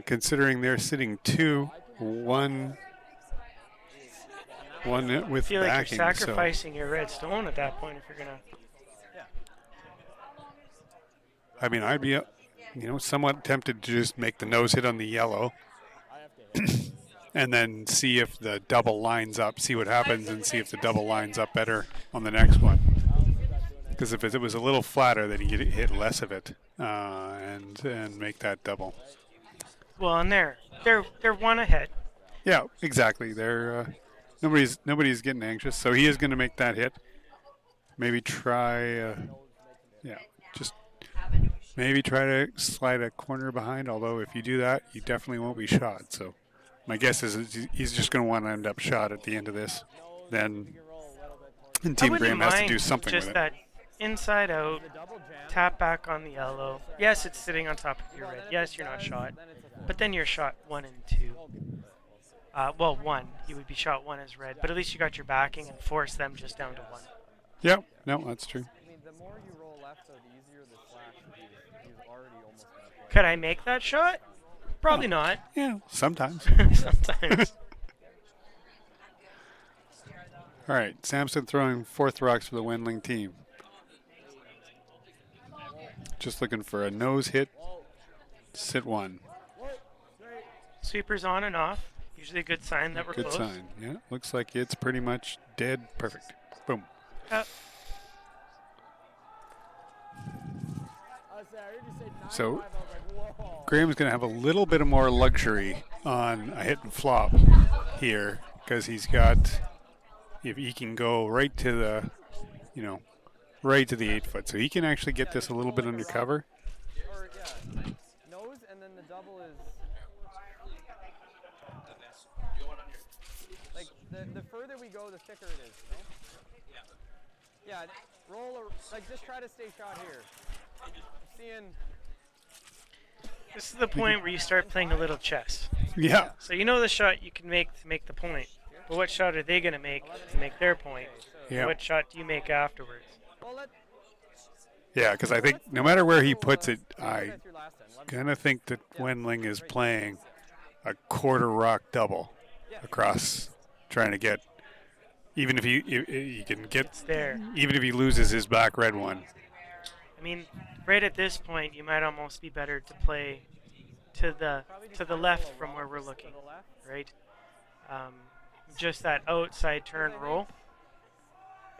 considering they're sitting 2-1. One with I feel like backing. you're sacrificing your red stone at that point if you're gonna. I mean, I'd be, somewhat tempted to just make the nose hit on the yellow, and then see if the double lines up. See what happens, and see if the double lines up better on the next one. Because if it was a little flatter, then you could hit less of it, and make that double. Well, and they're one ahead. Yeah, exactly. They're. Nobody's getting anxious, so he is going to make that hit. Maybe try, just maybe try to slide a corner behind. Although if you do that, you definitely won't be shot. So my guess is he's just going to want to end up shot at the end of this. Then Team Graham has to do something with it. Just that inside out, tap back on the yellow. Yes, it's sitting on top of your red. Yes, you're not shot, but then you're shot 1 and 2. Well, 1. You would be shot 1 as red, but at least you got your backing and forced them just down to 1. Yeah, no, that's true. I mean, the more you roll left, though, the easier the slash is already almost going to play. Could I make that shot? Probably not. Yeah, sometimes. Sometimes. All right, Samson throwing 4th rocks for the Wendling team. Just looking for a nose hit. Sit 1. Sweeper's on and off. Usually a good sign that we're good close. Good sign, yeah. Looks like it's pretty much dead. Perfect. Boom. So Graham's going to have a little bit of more luxury on a hit and flop here because he's got, if he can go right to the, right to the 8 foot. So he can actually get this a little bit under cover. Nose and then the double is. Like, the further we go, the thicker it is, no? Yeah, just try to stay shot here. I'm seeing. This is the point where you start playing a little chess. Yeah. So you know the shot you can make to make the point, but what shot are they going to make their point? Yeah. What shot do you make afterwards? Yeah, because I think no matter where he puts it, I kind of think that Wendling is playing a quarter rock double across, trying to get, even if he can get there, even if he loses his back red one. I mean, right at this point, you might almost be better to play to the left from where we're looking, right? Just that outside turn roll.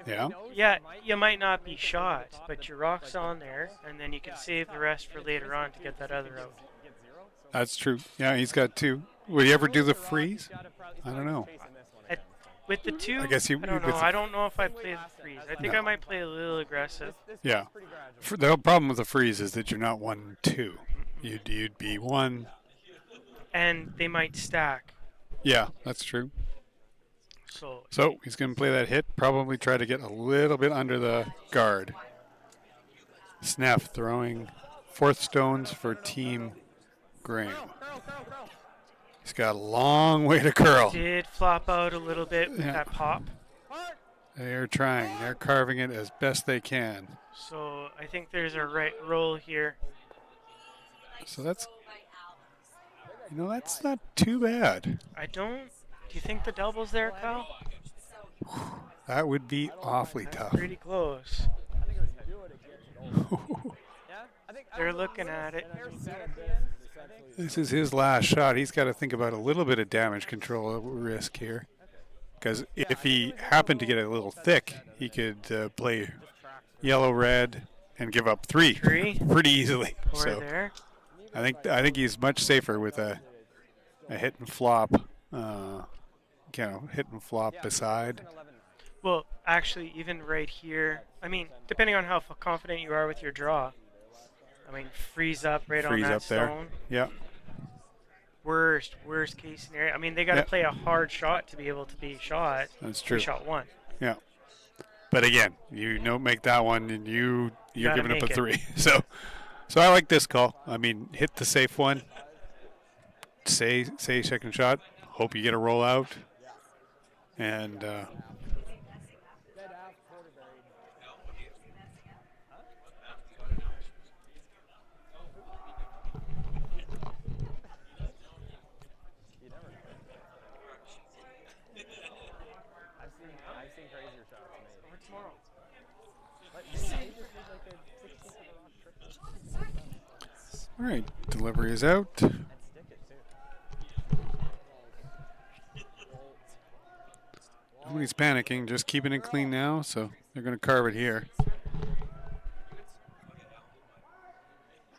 Yeah. Yeah, you might not be shot, but your rock's on there, and then you can save the rest for later on to get that other out. That's true. Yeah, he's got 2. Will he ever do the freeze? I don't know. With the 2, I guess I don't know. I don't know if I play the freeze. I think I might play a little aggressive. Yeah. The problem with the freeze is that you're not 1-2. You'd be 1. And they might stack. Yeah, that's true. So he's going to play that hit, probably try to get a little bit under the guard. Sneff throwing 4th stones for Team Graham. He's got a long way to curl. Did flop out a little bit with that pop. They're trying. They're carving it as best they can. So I think there's a right roll here. So that's not too bad. Do you think the double's there, Kyle? That would be awfully tough. Pretty close. They're looking at it. This is his last shot. He's got to think about a little bit of damage control risk here. Because if he happened to get a little thick, he could play yellow-red and give up 3 pretty easily. So there. I think he's much safer with a hit and flop. Hit and flop beside. Well, actually, even right here, I mean, depending on how confident you are with your draw, I mean, freeze up right on that up stone. There. Yeah. worst case scenario. I mean, they got to play a hard shot to be able to be shot. That's true. Shot one. Yeah. But again, you don't make that one, and you're giving up a 3. So I like this call. I mean, hit the safe one. Say second shot. Hope you get a rollout. And I've seen crazier shots made. Tomorrow. all right, delivery is out. Nobody's panicking, just keeping it clean now, so they're going to carve it here.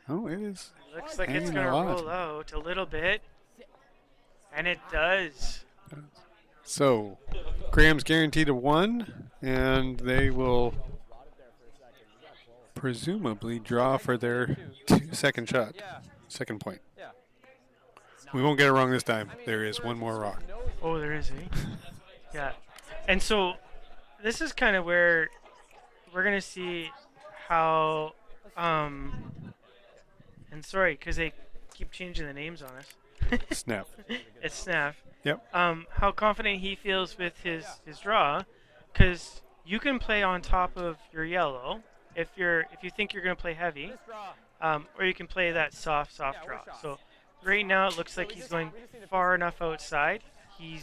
Oh, it is. Looks like it's going to roll out a little bit, and it does. So, Graham's guaranteed a 1, and they will presumably draw for their second shot, second point. We won't get it wrong this time. There is one more rock. Oh, there is, eh? Yeah. And so this is kind of where we're going to see how, and sorry, because they keep changing the names on us. Snap. It's Snap. Yep. How confident he feels with his draw, because you can play on top of your yellow if you think you're going to play heavy, or you can play that soft draw. So right now it looks like he's going far enough outside. He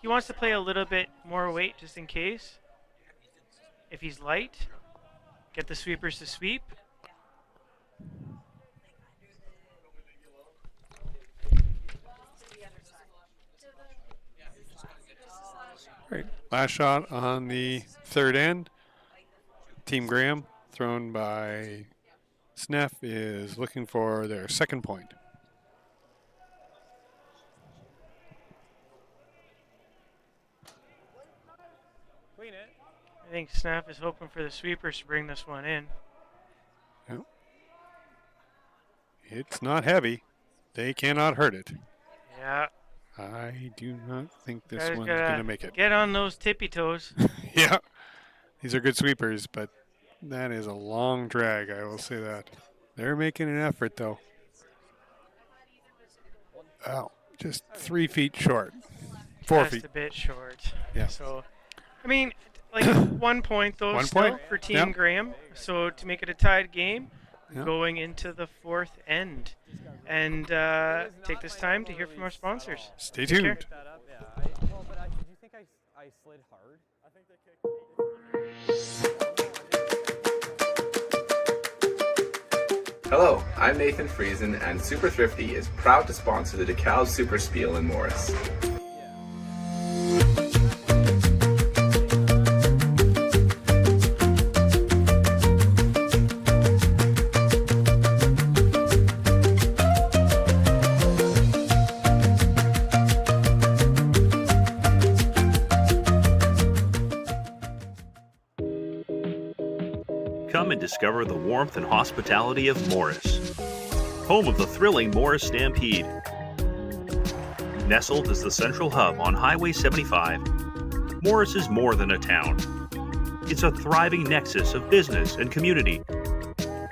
wants to play a little bit more weight just in case. If he's light, get the sweepers to sweep. Right. Last shot on the third end. Team Graham, thrown by Sneff, is looking for their second point. Clean it. I think Snap is hoping for the sweepers to bring this one in. Yep. It's not heavy. They cannot hurt it. Yeah. I do not think this one's going to make it. Get on those tippy toes. Yeah. These are good sweepers, but that is a long drag, I will say that. They're making an effort, though. Oh, just 3 feet short. 4 feet. Just a bit short. Yeah. So, I mean, like 1 point, though, for Team Graham. So to make it a tied game, going into the fourth end. And take this time to hear from our sponsors. Stay tuned. Did you think I slid hard? I think they kicked. Hello, I'm Nathan Friesen, and Super Thrifty is proud to sponsor the Dekalb SuperSpiel in Morris. Come and discover the warmth and hospitality of Morris, home of the thrilling Morris Stampede. Nestled as the central hub on Highway 75, Morris is more than a town. It's a thriving nexus of business and community,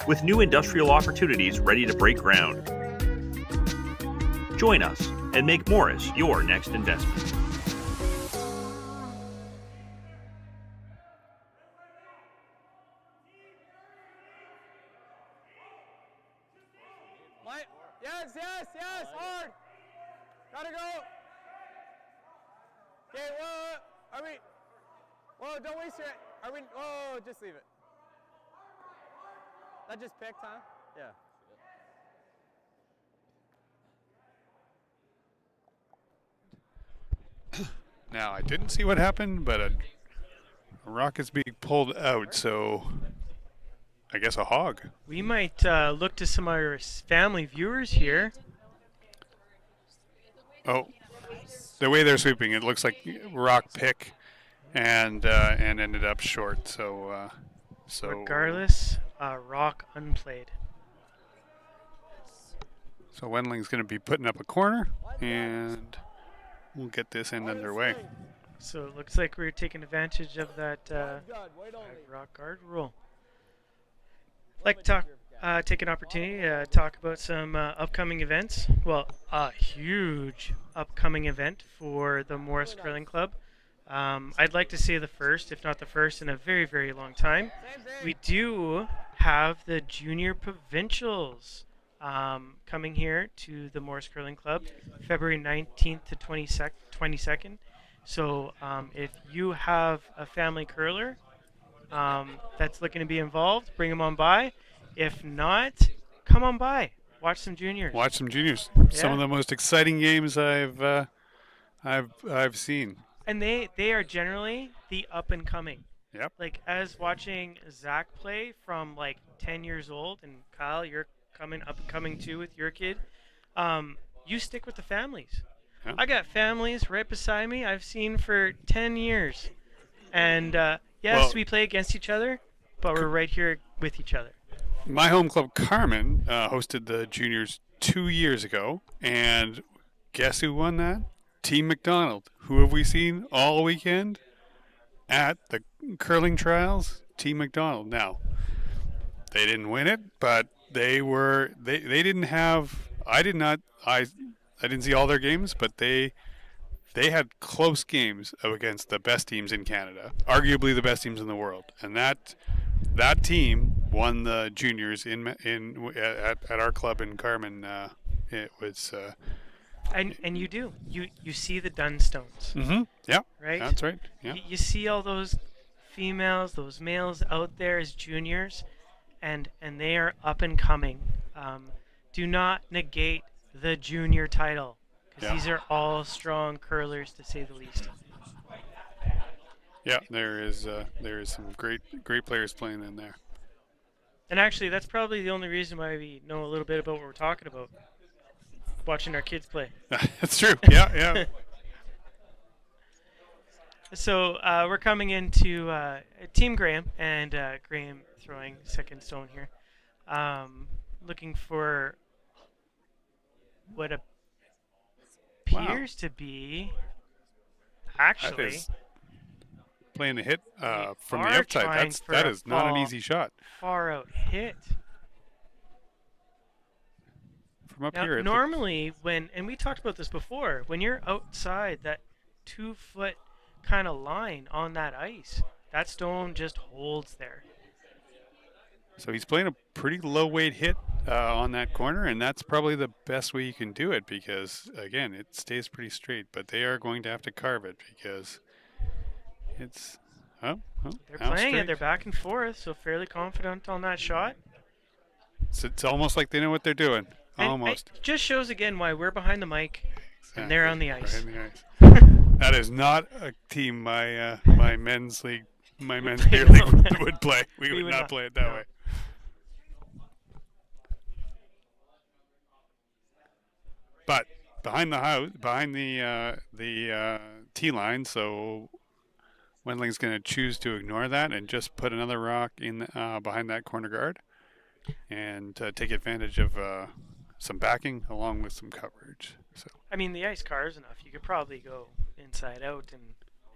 with new industrial opportunities ready to break ground. Join us and make Morris your next investment. Yes, hard. Gotta go. Okay, don't waste your, just leave it. That just picked, huh? Yeah. Now, I didn't see what happened, but a rock is being pulled out, so I guess a hog. We might look to some of our family viewers here. Oh, the way they're sweeping, it looks like rock pick and ended up short. So regardless, rock unplayed. So Wendling's going to be putting up a corner, and we'll get this end underway. So it looks like we're taking advantage of that rock guard rule. Like to take an opportunity to talk about some upcoming events. Well, a huge upcoming event for the Morris Curling Club. I'd like to say the first, if not the first, in a very, very long time. We do have the Junior Provincials coming here to the Morris Curling Club, February 19th to 22nd. So if you have a family curler that's looking to be involved, bring them on by. If not, come on by. Watch some juniors. Watch some juniors. Yeah. Some of the most exciting games I've seen. And they are generally the up and coming. Yep. Like as watching Zach play from like 10 years old, and Kyle, you're coming up and coming too with your kid. You stick with the families. Yeah. I got families right beside me I've seen for 10 years. And yes, we play against each other, but we're right here with each other. My home club, Carmen, hosted the juniors 2 years ago, and guess who won that? Team McDonald. Who have we seen all weekend at the curling trials? Team McDonald. Now, they didn't win it, but they didn't have. I didn't see all their games, but they had close games against the best teams in Canada, arguably the best teams in the world, and that team won the juniors at our club in Carmen. It was. And you see the Dunstones. Mm-hmm. Yeah. Right. That's right. Yeah. You see all those females, those males out there as juniors, and they are up and coming. Do not negate the junior title, because these are all strong curlers, to say the least. Yeah, there is some great players playing in there. And actually, that's probably the only reason why we know a little bit about what we're talking about. Watching our kids play. That's true. Yeah. So we're coming into Team Graham, and Graham throwing second stone here. Looking for what appears to be actually playing a hit from the outside. That is not an easy shot. Far out hit. From up now, here. Normally, and we talked about this before, when you're outside that 2-foot kind of line on that ice, that stone just holds there. So he's playing a pretty low weight hit on that corner, and that's probably the best way you can do it because, again, it stays pretty straight. But they are going to have to carve it because it's they're playing it. They're back and forth, so fairly confident on that shot. It's almost like they know what they're doing. Almost. It just shows again why we're behind the mic and they're on the ice. That is not a team my men's league, my men's beer league would play. We would not play it that way. But behind the house, behind the tee line, so Wendling's going to choose to ignore that and just put another rock in behind that corner guard and take advantage of some backing along with some coverage. So I mean, the ice car is enough. You could probably go inside out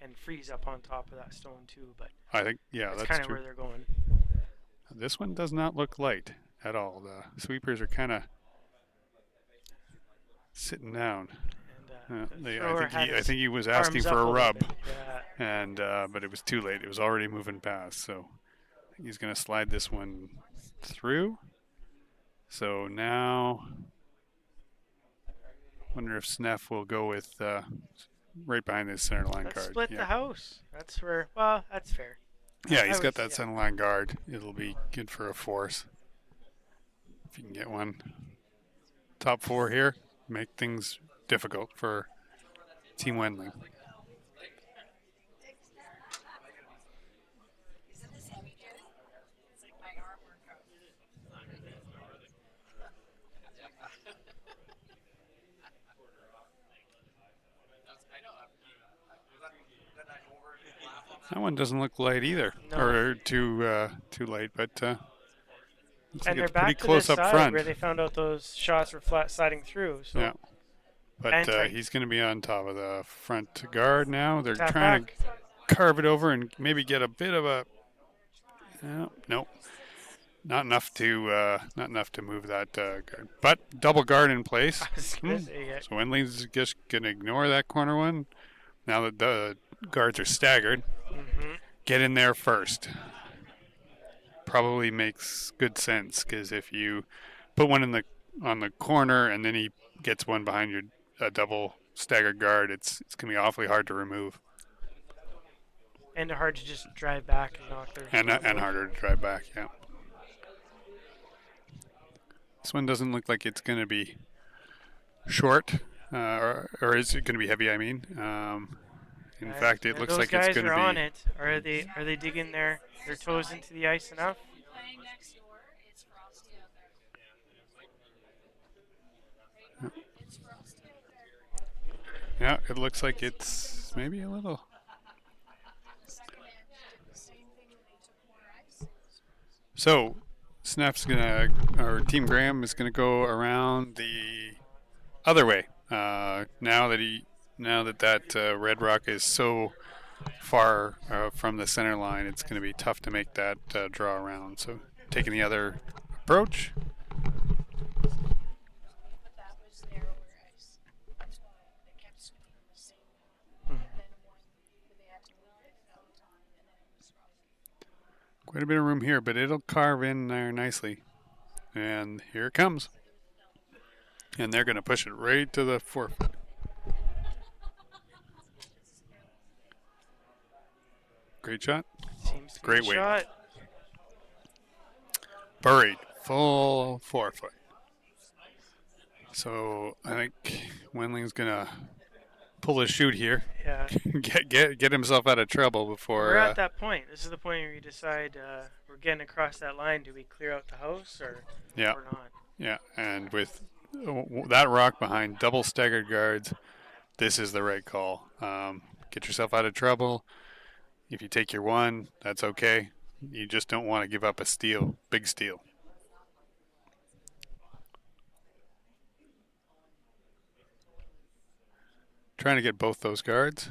and freeze up on top of that stone too. But I think that's kind of true. where they're going. This one does not look light at all. The sweepers are kind of sitting down. And, I think he was asking for a rub, yeah. but it was too late. It was already moving past. So I think he's going to slide this one through. So now, wonder if Sneff will go with right behind his center line guard. Split the house. That's where. Well, that's fair. Yeah, he's got that center line guard. It'll be good for a force. If you can get one. Top four here, make things difficult for Team Wendling. That one doesn't look light either, or too light, but Looks And like they're it's pretty back to close this up side front. where they found out those shots were flat sliding through. So Yeah. But he's going to be on top of the front guard now. They're trying to carve it over and maybe get a bit of a. Nope. Not enough to move that guard. But double guard in place. So Wendling's just going to ignore that corner one. Now that the guards are staggered, get in there first. Probably makes good sense because if you put one on the corner and then he gets one behind your double staggered guard, it's going to be awfully hard to remove. And hard to just drive back and knock their. And harder to drive back, yeah. This one doesn't look like it's going to be short, or is it going to be heavy? I mean, in fact, it looks like it's going to be. Those guys are on it. Are they digging their toes into the ice enough? Yeah, it looks like it's maybe a little. So, or Team Graham is gonna go around the other way. Now that Red Rock is so far from the center line, it's gonna be tough to make that draw around. So, taking the other approach. Quite a bit of room here, but it'll carve in there nicely. And here it comes. And they're going to push it right to the forefoot. Great shot. Great weight. Shot. Buried. Full forefoot. So I think Wendling's going to pull his chute here. Yeah. get himself out of trouble before. We're at that point. This is the point where you decide we're getting across that line. Do we clear out the house or not? Yeah, and with that rock behind double staggered guards, this is the right call. Get yourself out of trouble. If you take your one, that's okay. You just don't want to give up a steal, big steal. Trying to get both those guards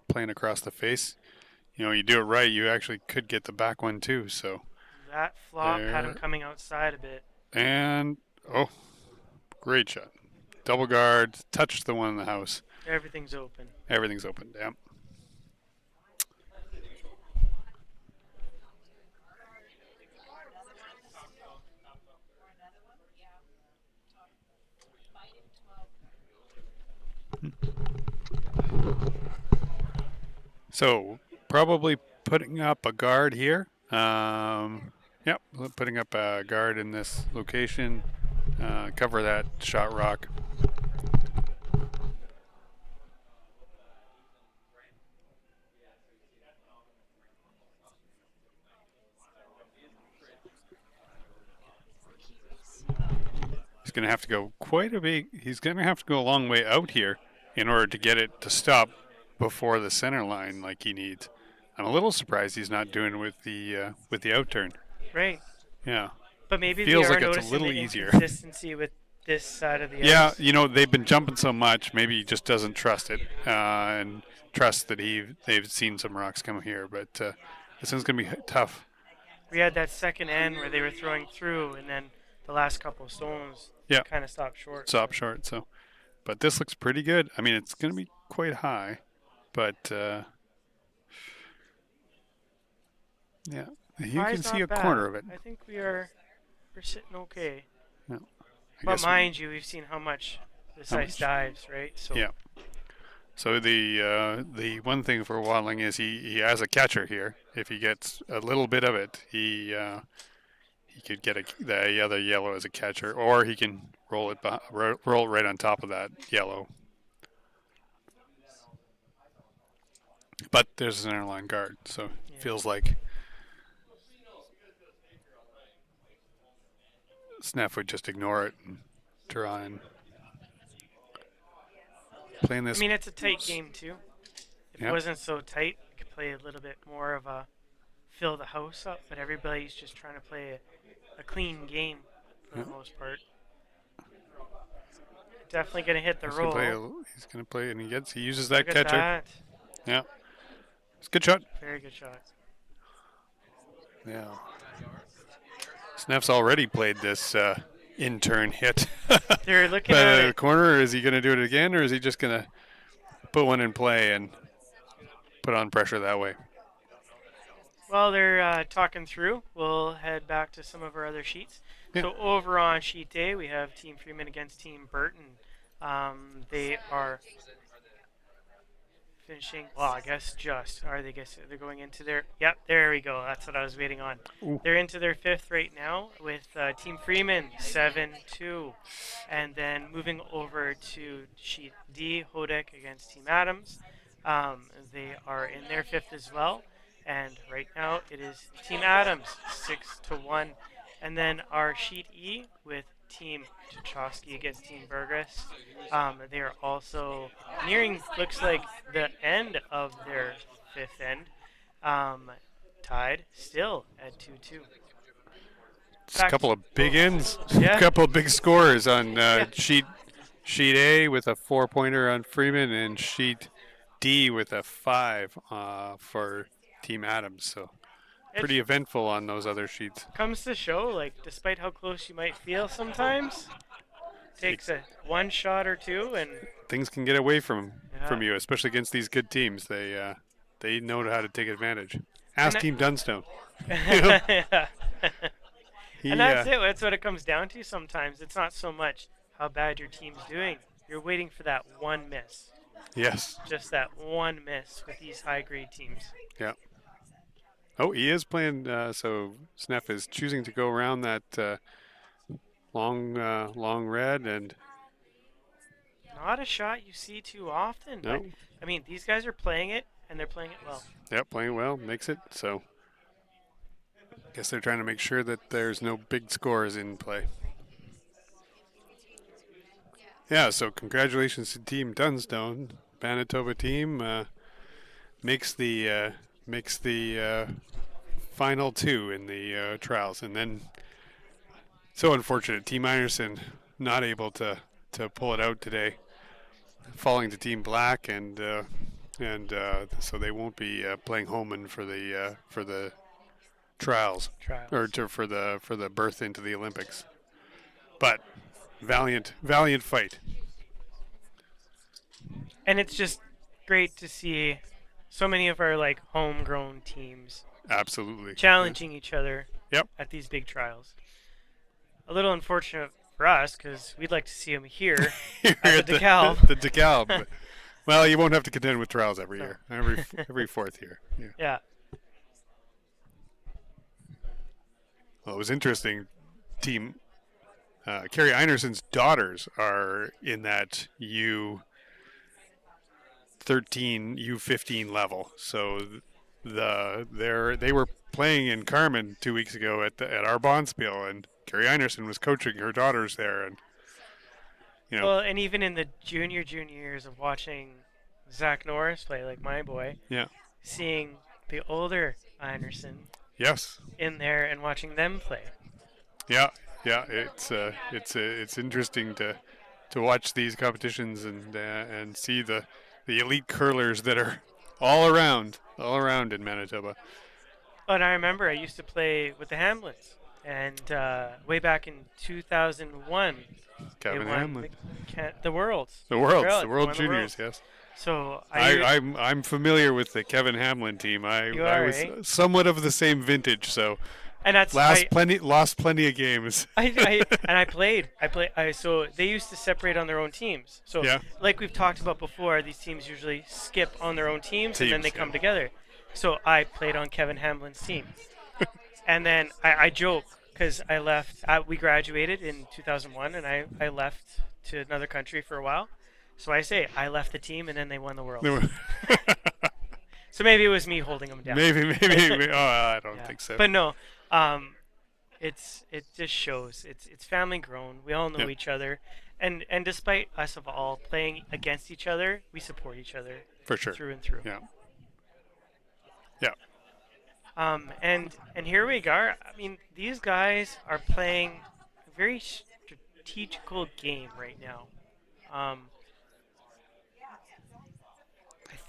playing across the face. You do it right, you actually could get the back one too. So that flop had him coming outside a bit. And great shot. Double guard, touched the one in the house. Everything's open. Everything's open. Yeah. So probably putting up a guard here. Yep, putting up a guard in this location. Cover that shot rock. He's going to have to go quite a bit. He's going to have to go a long way out here in order to get it to stop before the center line like he needs. I'm a little surprised he's not doing it with the outturn. Right. Yeah. But maybe feels they are like it's a noticing little the easier. Inconsistency with this side of the ice. Yeah, they've been jumping so much. Maybe he just doesn't trust it and trust that they've seen some rocks come here. But this one's going to be tough. We had that second end where they were throwing through, and then the last couple of stones kind of stopped short. So, but this looks pretty good. I mean, it's going to be quite high, but yeah, you can see a corner of it. I think we're sitting okay. Yeah. But mind you, we've seen how much this ice dives, right? So yeah. So the one thing for Wendling is he has a catcher here. If he gets a little bit of it, he could get the other yellow as a catcher, or he can roll it right on top of that yellow. But there's an center line guard, so it feels like Snap would just ignore it and try and play in this. I mean, it's a tight game too. If it wasn't so tight, we could play a little bit more of a fill the house up, but everybody's just trying to play a clean game for the most part. Definitely going to hit the roll. He's going to play, and he uses that Look at catcher. that. Yeah. It's a good shot. Very good shot. Yeah. Sneff's already played this in-turn hit. They're looking at the it. corner. Is he going to do it again, or is he just going to put one in play and put on pressure that way? While they're talking through, we'll head back to some of our other sheets. Yeah. So over on sheet A, we have Team Freeman against Team Burton. They are finishing, well, I guess they're going into their, yep, there we go. That's what I was waiting on. Ooh. They're into their fifth right now with Team Freeman 7-2. And then moving over to sheet D, Hodek against Team Adams. They are in their fifth as well. And right now it is Team Adams 6-1. And then our sheet E with Team Tuchowski against Team Burgess. They are also nearing, looks like, the end of their fifth end. Tied still at 2-2. It's a couple of big ends. Yeah. A couple of big scores on sheet A with a 4-pointer on Freeman, and sheet D with a 5 for Team Adams. So pretty eventful on those other sheets. Comes to show, like, despite how close you might feel sometimes, takes a one shot or two, and things can get away from you, especially against these good teams. They know how to take advantage. Ask Team Dunstone. Yeah. And that's it. That's what it comes down to sometimes. It's not so much how bad your team's doing. You're waiting for that one miss. Yes. Just that one miss with these high-grade teams. Yeah. Oh, he is playing, so Sneff is choosing to go around that long red, and not a shot you see too often. No. But, I mean, these guys are playing it, and they're playing it well. Yep, playing well, makes it. So I guess they're trying to make sure that there's no big scores in play. Yeah, so congratulations to Team Dunstone. Manitoba team makes the final two in the trials, and then so unfortunate, Team Einerson not able to pull it out today, falling to Team Black, and so they won't be playing Homan for the trials. Or for the berth into the Olympics. But valiant fight. And it's just great to see so many of our like homegrown teams absolutely challenging each other Yep. at these big trials. A little unfortunate for us because we'd like to see them here at the Dekalb. The Dekalb. But, well, you won't have to contend with trials every year, every fourth year. Yeah. Well, it was interesting. Team Carrie Einerson's daughters are in that U13, U15 level. So they were playing in Carmen 2 weeks ago at our Bonspiel, and Carrie Einerson was coaching her daughters there, and Well, and even in the junior years of watching Zach Norris play, like my boy, seeing the older Einerson, in there and watching them play. Yeah, it's interesting to watch these competitions and see the elite curlers that are all around in Manitoba. Oh, and I remember I used to play with the Hamlins, and way back in 2001, Kevin they won Hamlin. the Worlds. The World Juniors, yes. So I'm familiar with the Kevin Hamlin team. I was somewhat of the same vintage, so and that's lost plenty of games. I played. So they used to separate on their own teams. So like we've talked about before, these teams usually skip on their own teams and then they come together. So I played on Kevin Hamlin's team, and then I joke because I left. We graduated in 2001, and I left to another country for a while. So I say I left the team, and then they won the world. So maybe it was me holding them down. Maybe. Oh, I don't think so. But no, it just shows it's family grown. We all know each other, and despite us of all playing against each other, we support each other for sure through and through. Yeah. And here we go. I mean, these guys are playing a very strategical game right now. I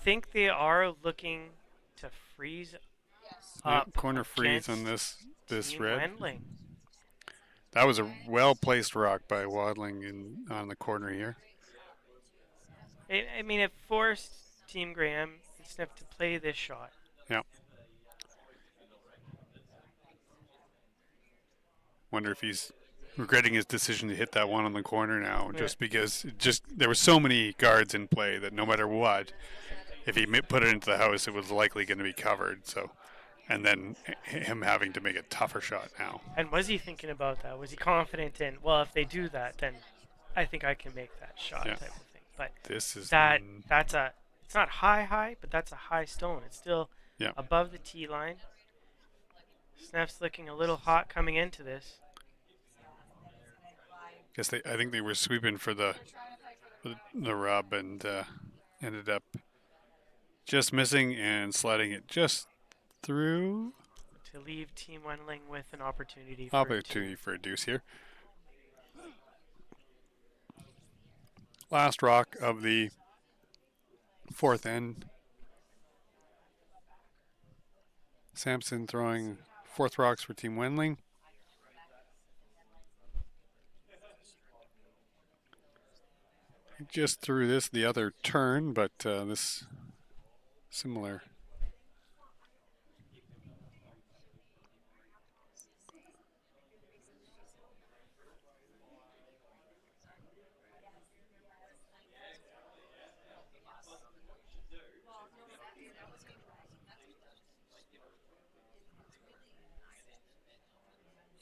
think they are looking to freeze up corner freeze on against this Team red. Wendling. That was a well-placed rock by Wadling on the corner here. I mean, it forced Team Graham and Sniff to play this shot. Yeah. Wonder if he's regretting his decision to hit that one on the corner now, just because there were so many guards in play that no matter what, if he put it into the house, it was likely going to be covered. So, and then him having to make a tougher shot now. And was he thinking about that? Was he confident in, well, if they do that, then I think I can make that shot type of thing. But this is that's it's not high, but that's a high stone. It's still above the tee line. Sneff's looking a little hot coming into this. I think they were sweeping for the rub and ended up just missing and sliding it just through. To leave Team Wendling with an opportunity for a deuce here. Last rock of the fourth end. Sampson throwing fourth rocks for Team Wendling. Just threw this the other turn, but this similar.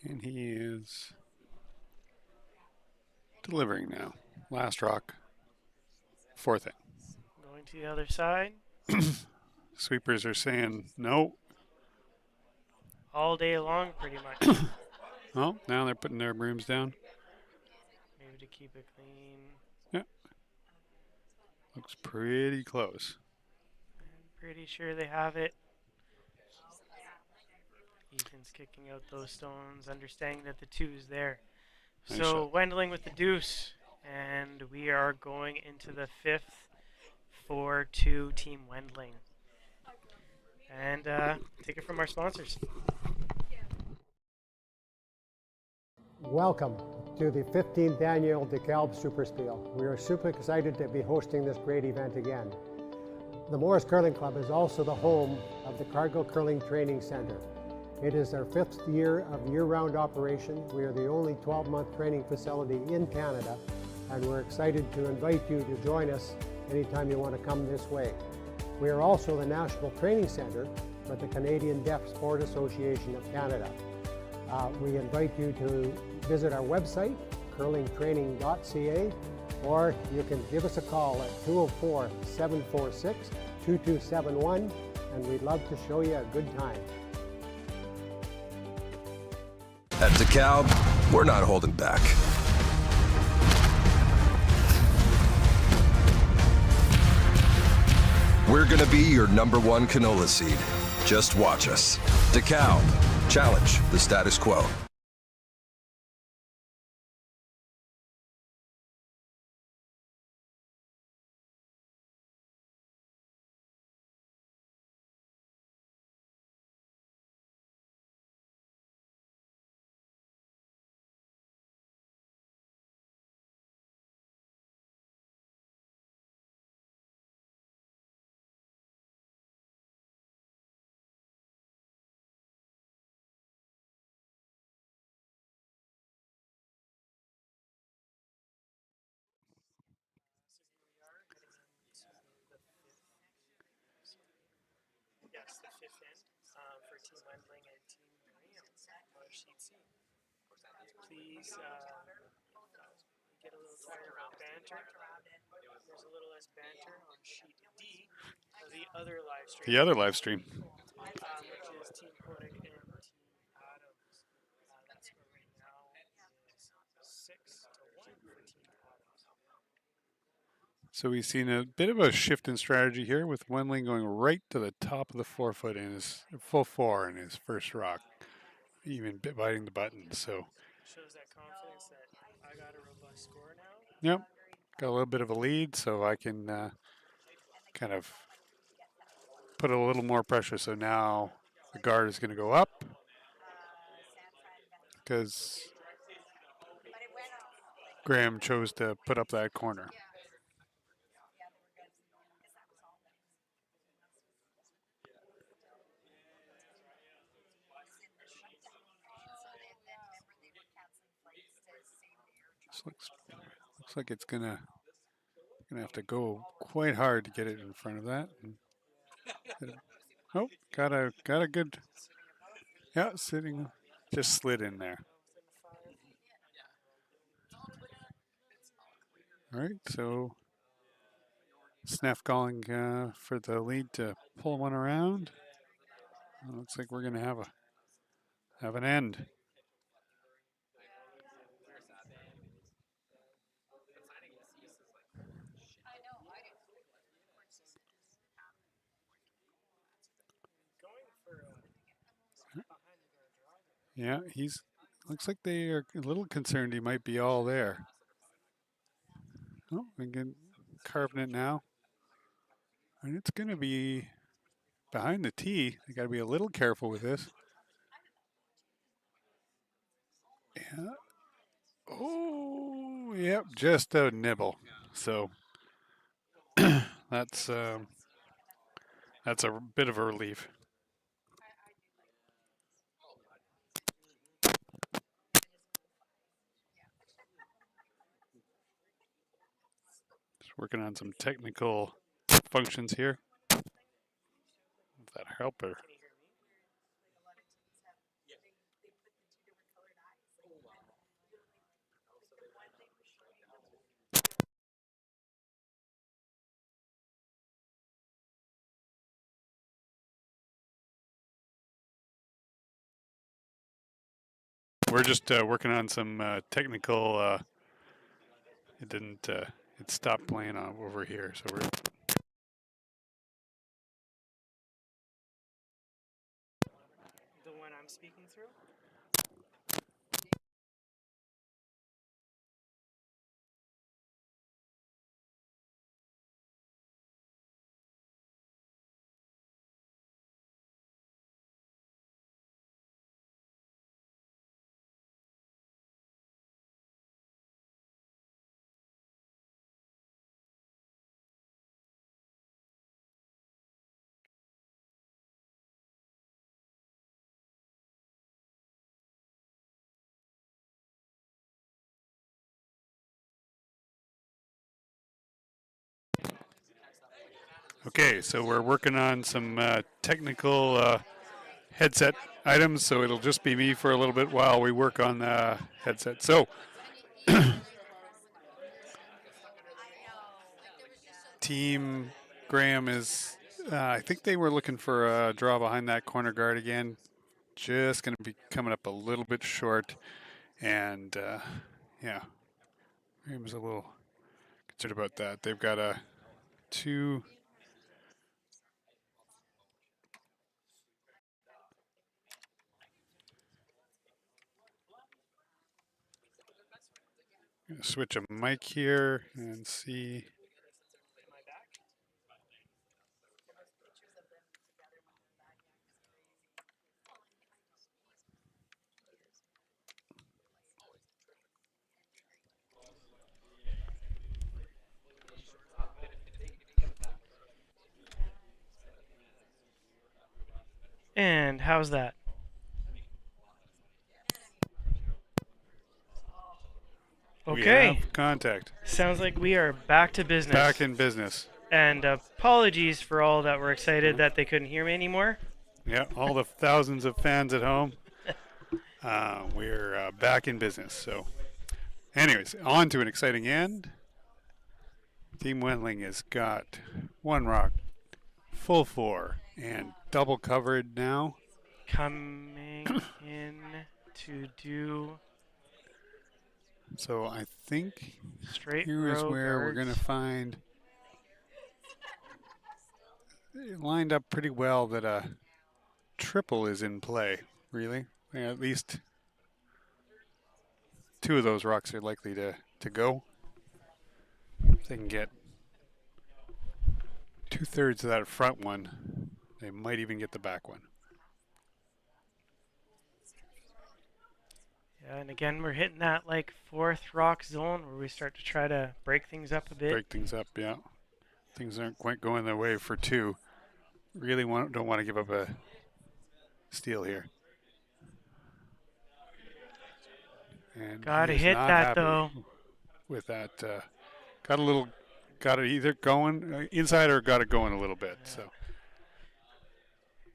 And he is delivering now. Last rock. Fourth end. Going to the other side. Sweepers are saying no. All day long, pretty much. Well, now they're putting their brooms down. Maybe to keep it clean. Yeah. Looks pretty close. I'm pretty sure they have it. Ethan's kicking out those stones, understanding that the two is there. Nice so shot. Wendling with the deuce. And we are going into the fifth 4-2 Team Wendling. And take it from our sponsors. Welcome to the 15th annual Dekalb SuperSpiel. We are super excited to be hosting this great event again. The Morris Curling Club is also the home of the Cargill Curling Training Center. It is our 5th year of year-round operation. We are the only 12-month training facility in Canada, and we're excited to invite you to join us anytime you want to come this way. We are also the National Training Center for the Canadian Deaf Sport Association of Canada. We invite you to visit our website, curlingtraining.ca, or you can give us a call at 204-746-2271, and we'd love to show you a good time. At Dekalb, we're not holding back. We're gonna be your #1 canola seed. Just watch us. Dekalb, challenge the status quo. Yes, the fifth end for Team Wendling and Team Graham on Sheet C. Please get a little tired of banter. There's a little less banter on Sheet D, the other live stream. The other live stream. Which is Team Koenig and Team Adams. That score right now is 6-1 for Team Adams. So we've seen a bit of a shift in strategy here with Wendling going right to the top of the 4-foot in his full 4 in his first rock, even biting the button. So Shows that confidence that I got a robust score now. yep, got a little bit of a lead, so I can kind of put a little more pressure. So now the guard is going to go up because Graham chose to put up that corner. This looks like it's gonna have to go quite hard to get it in front of that. Oh, got a good, yeah, sitting, just slid in there. All right, so Sneff calling for the lead to pull one around. Looks like we're gonna have an end. Yeah, looks like they are a little concerned he might be all there. Oh, again, carving it now. And it's going to be behind the tee. They got to be a little careful with this. Yeah. Oh, yep, just a nibble. So that's a bit of a relief. Just working on some technical functions here. Does that help or? We're just working on some technical. It didn't. It stopped playing over here, so we're. The one I'm speaking through. Okay, so we're working on some technical headset items, so it'll just be me for a little bit while we work on the headset. So, Team Graham is, I think they were looking for a draw behind that corner guard again. Just going to be coming up a little bit short, and yeah, Graham's a little concerned about that. They've got a 2. Gonna switch a mic here and see. And how's that? Okay. We have contact. Sounds like we are back to business. Back in business. And apologies for all that were excited that they couldn't hear me anymore. Yeah, all the thousands of fans at home. We're back in business. So, anyways, on to an exciting end. Team Wendling has got 1 rock, full 4, and double covered now. Coming in to do. So I think straight here is row where we're guards. going to find lined up pretty well that a triple is in play, really. Yeah, at least 2 of those rocks are likely to go. If they can get 2/3 of that front one, they might even get the back one. Yeah, and again, we're hitting that like 4th rock zone where we start to try to break things up a bit. Break things up, yeah. Things aren't quite going their way for 2. Really don't want to give up a steal here. And gotta hit that though. With that, got it either going inside or got it going a little bit. So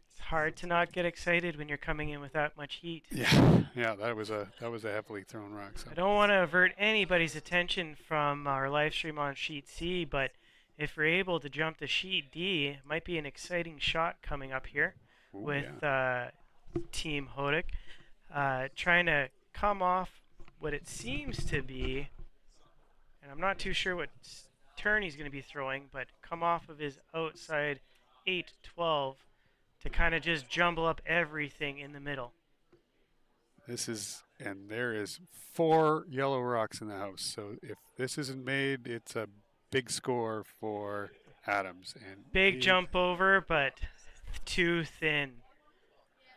it's hard to not get excited when you're coming in with that much heat. Yeah, that was a heavily thrown rock. So I don't want to avert anybody's attention from our live stream on sheet C, but if we're able to jump to sheet D, it might be an exciting shot coming up here. Ooh, with Team Hodik trying to come off what it seems to be, and I'm not too sure what turn he's going to be throwing, but come off of his outside 8-12 to kind of just jumble up everything in the middle. And there is 4 yellow rocks in the house, so if this isn't made, it's a big score for Adams. And big jump over, but too thin.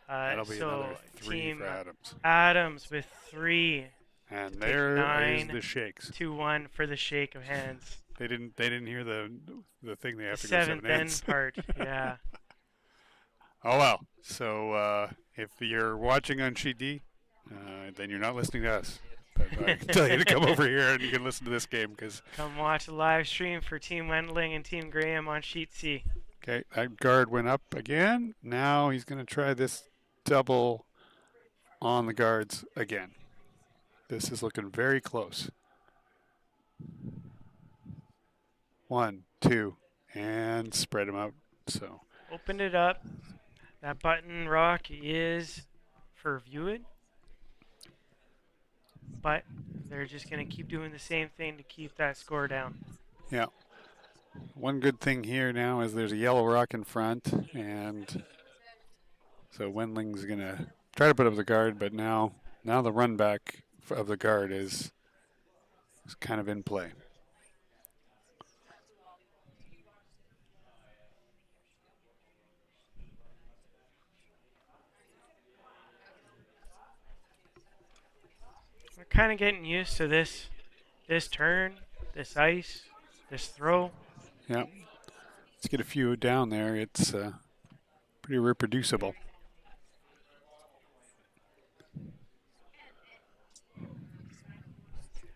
That'll be so another 3 Team for Adams. Adams with 3. And there is the shakes. 2-1 for the shake of hands. They didn't hear the thing they have the to go 7th 7 ends. part, yeah. Oh well. So if you're watching on sheet D, then you're not listening to us. But I can tell you to come over here and you can listen to this game because. Come watch the live stream for Team Wendling and Team Graham on sheet C. Okay, that guard went up again. Now he's going to try this double on the guards again. This is looking very close. 1, 2, and spread them out. So opened it up. That button rock is for viewing, but they're just going to keep doing the same thing to keep that score down. Yeah. One good thing here now is there's a yellow rock in front, and so Wendling's going to try to put up the guard, but now the run back of the guard is kind of in play. We're kind of getting used to this turn, this ice, this throw. Yeah. Let's get a few down there. It's pretty reproducible.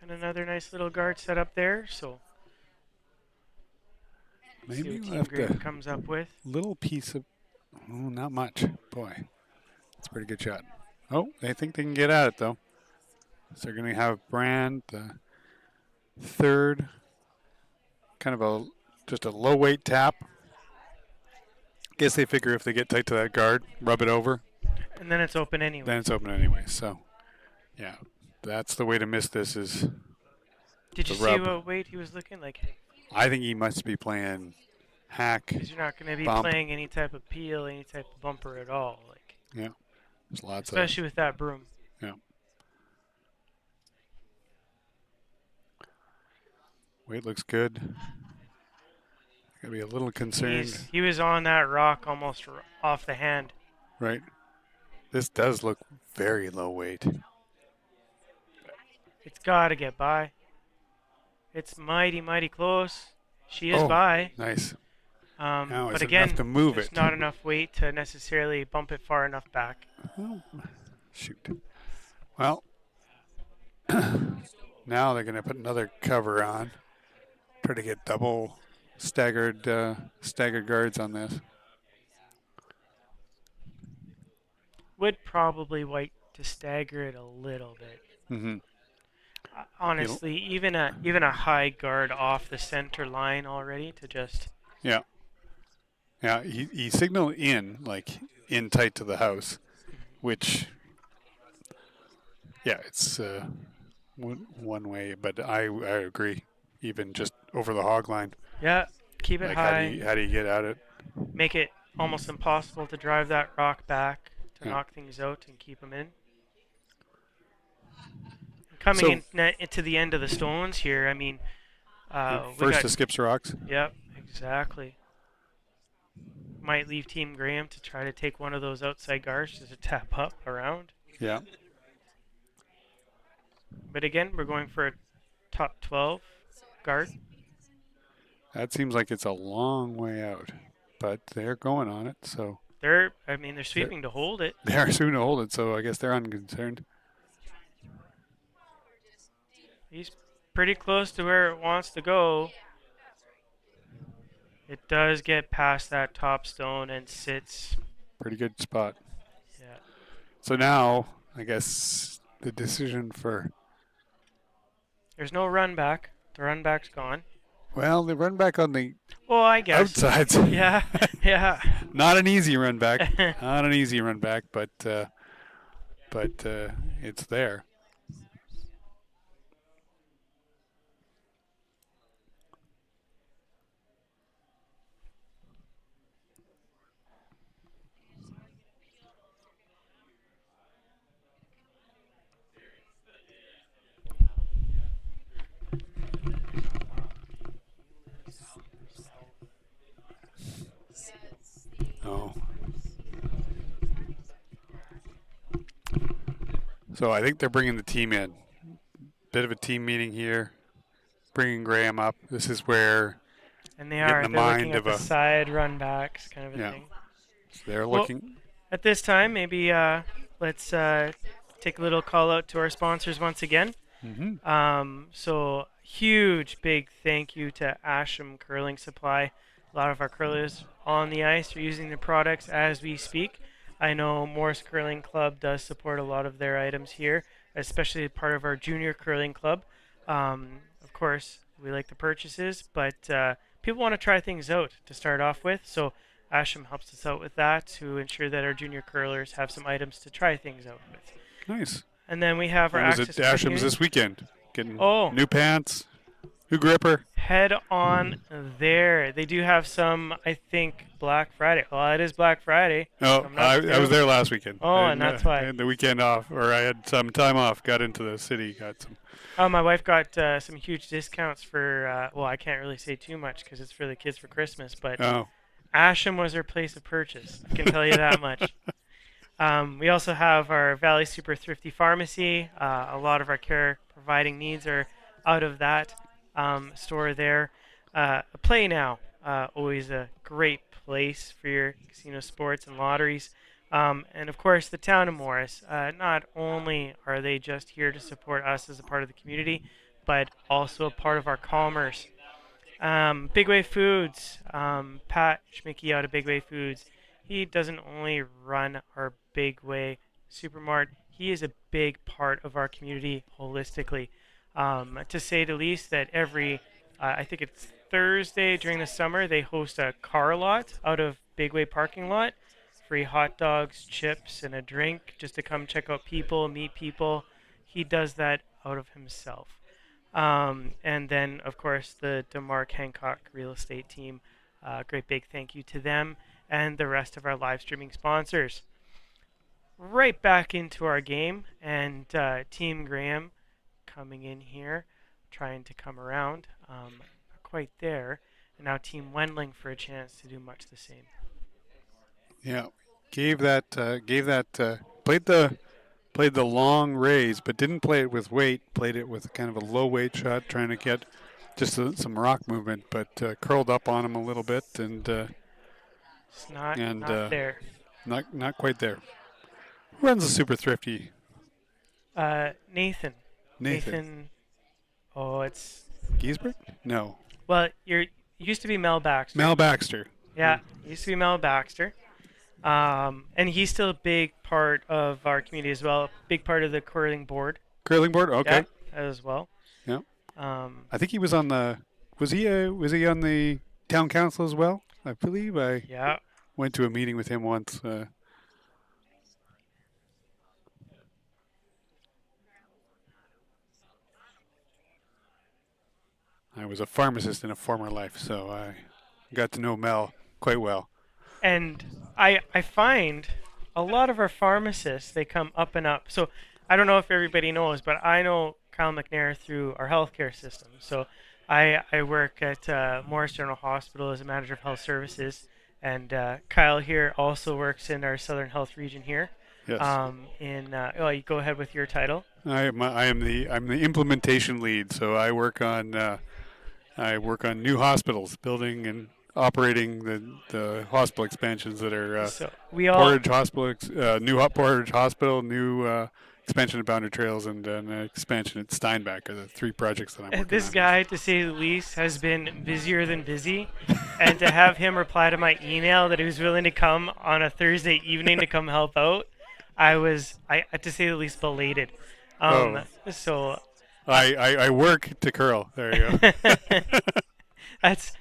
And another nice little guard set up there, so maybe Team left Graham a comes up with. Little piece of, not much. Boy, that's a pretty good shot. Oh, they think they can get at it though. So they're going to have Brand the 3rd, kind of just a low weight tap. Guess they figure if they get tight to that guard, rub it over. And then it's open anyway. Then it's open anyway. So, yeah, that's the way to miss this is. Did you see what weight he was looking like? I think he must be playing hack. Because you're not going to be bump. playing any type of peel, any type of bumper at all. Like. Yeah, there's lots especially with that broom. Yeah. Weight looks good. Gotta be a little concerned. He was on that rock almost off the hand. Right. This does look very low weight. It's got to get by. It's mighty, mighty close. She is by. Nice. Now, but is again, it enough to move there's it? not enough weight to necessarily bump it far enough back. Oh, shoot. Well, now they're going to put another cover on. Try to get double staggered guards on this. Would probably like to stagger it a little bit. Mm-hmm. Honestly, even a high guard off the center line already to just. Yeah. Yeah, he signaled in tight to the house, which. Yeah, it's one way, but I agree. Even just over the hog line. Yeah, keep it high. How do you get at it? make it almost impossible to drive that rock back to Yeah. knock things out and keep them in. Coming into the end of the stones here, I mean, first to Skips Rocks. Yep, exactly. Might leave Team Graham to try to take one of those outside guards just to tap up around. Yeah. But again, we're going for a top 12 guard. That seems like it's a long way out, but they're going on it, so. They're sweeping to hold it. They're sweeping to hold it, so I guess they're unconcerned. He's pretty close to where it wants to go. It does get past that top stone and sits. Pretty good spot. Yeah. So now, I guess the decision for. There's no run back. The run back's gone. Well, the run back on the I guess. outsides. Yeah, yeah. Not an easy run back. Not an easy run back, but it's there. Oh. So I think they're bringing the team in. Bit of a team meeting here. Bringing Graham up. This is where. And they are. They're looking at the side run backs kind of a thing. So they're looking. At this time, maybe let's take a little call out to our sponsors once again. Mm-hmm. So huge, big thank you to Asham Curling Supply. A lot of our curlers on the ice are using the products as we speak. I know Morris Curling Club does support a lot of their items here, especially part of our junior curling club. Of course, we like the purchases, but people want to try things out to start off with. So Asham helps us out with that to ensure that our junior curlers have some items to try things out with. Nice. And then we have our Access. Access Asham's this weekend. Getting Oh. new pants, new gripper. Head on there. They do have some, I think, Black Friday. Well, it is Black Friday. Oh, I was there last weekend. Oh, and that's why. I had the weekend off, or I had some time off. Got into the city, got some. Oh, my wife got some huge discounts for, well, I can't really say too much because it's for the kids for Christmas, but Asham was her place of purchase. I can tell you that much. We also have our Valley Super Thrifty Pharmacy. A lot of our care providing needs are out of that store there. Play Now, always a great place for your casino sports and lotteries. And of course, the town of Morris. Not only are they just here to support us as a part of the community, but also a part of our commerce. Big Way Foods, Pat Schmicky out of Big Way Foods. He doesn't only run our Big Way Supermart, he is a big part of our community holistically. To say the least, that every, I think it's Thursday during the summer, they host a car lot out of Big Way parking lot. Free hot dogs, chips, and a drink just to come check out people, meet people. He does that out of himself. And then, of course, the DeMarc Hancock real estate team. Great big thank you to them and the rest of our live streaming sponsors. Right back into our game, and Team Graham coming in here, trying to come around. Not quite there. And now Team Wendling for a chance to do much the same. Yeah, played the long raise, but didn't play it with weight. Played it with kind of a low weight shot, trying to get just some rock movement, but curled up on him a little bit, and it's not there. Not quite there. Who runs the Super Thrifty? Nathan. Oh, it's Giesbert? No. Well, it used to be Mel Baxter. Mel Baxter. Yeah, it used to be Mel Baxter. And he's still a big part of our community as well. Big part of the curling board. Curling board, okay. Yeah, as well. Yeah. I think he was on the. Was he on the town council as well? I believe I went to a meeting with him once. I was a pharmacist in a former life, so I got to know Mel quite well. And I find a lot of our pharmacists, they come up and up. So I don't know if everybody knows, but I know Kyle McNair through our healthcare system. So I work at Morris General Hospital as a manager of health services, and Kyle here also works in our Southern Health region here. Yes. You go ahead with your title. I'm the implementation lead, so I work on new hospitals, building and operating the hospital expansions that are Portage Hospital, new Portage Hospital, new expansion of Boundary Trails, and an expansion at Steinbach are the 3 projects that I'm working on. This guy, to say the least, has been busier than busy, and to have him reply to my email that he was willing to come on a Thursday evening to come help out, I to say the least, belated. So I work to curl. There you go. That's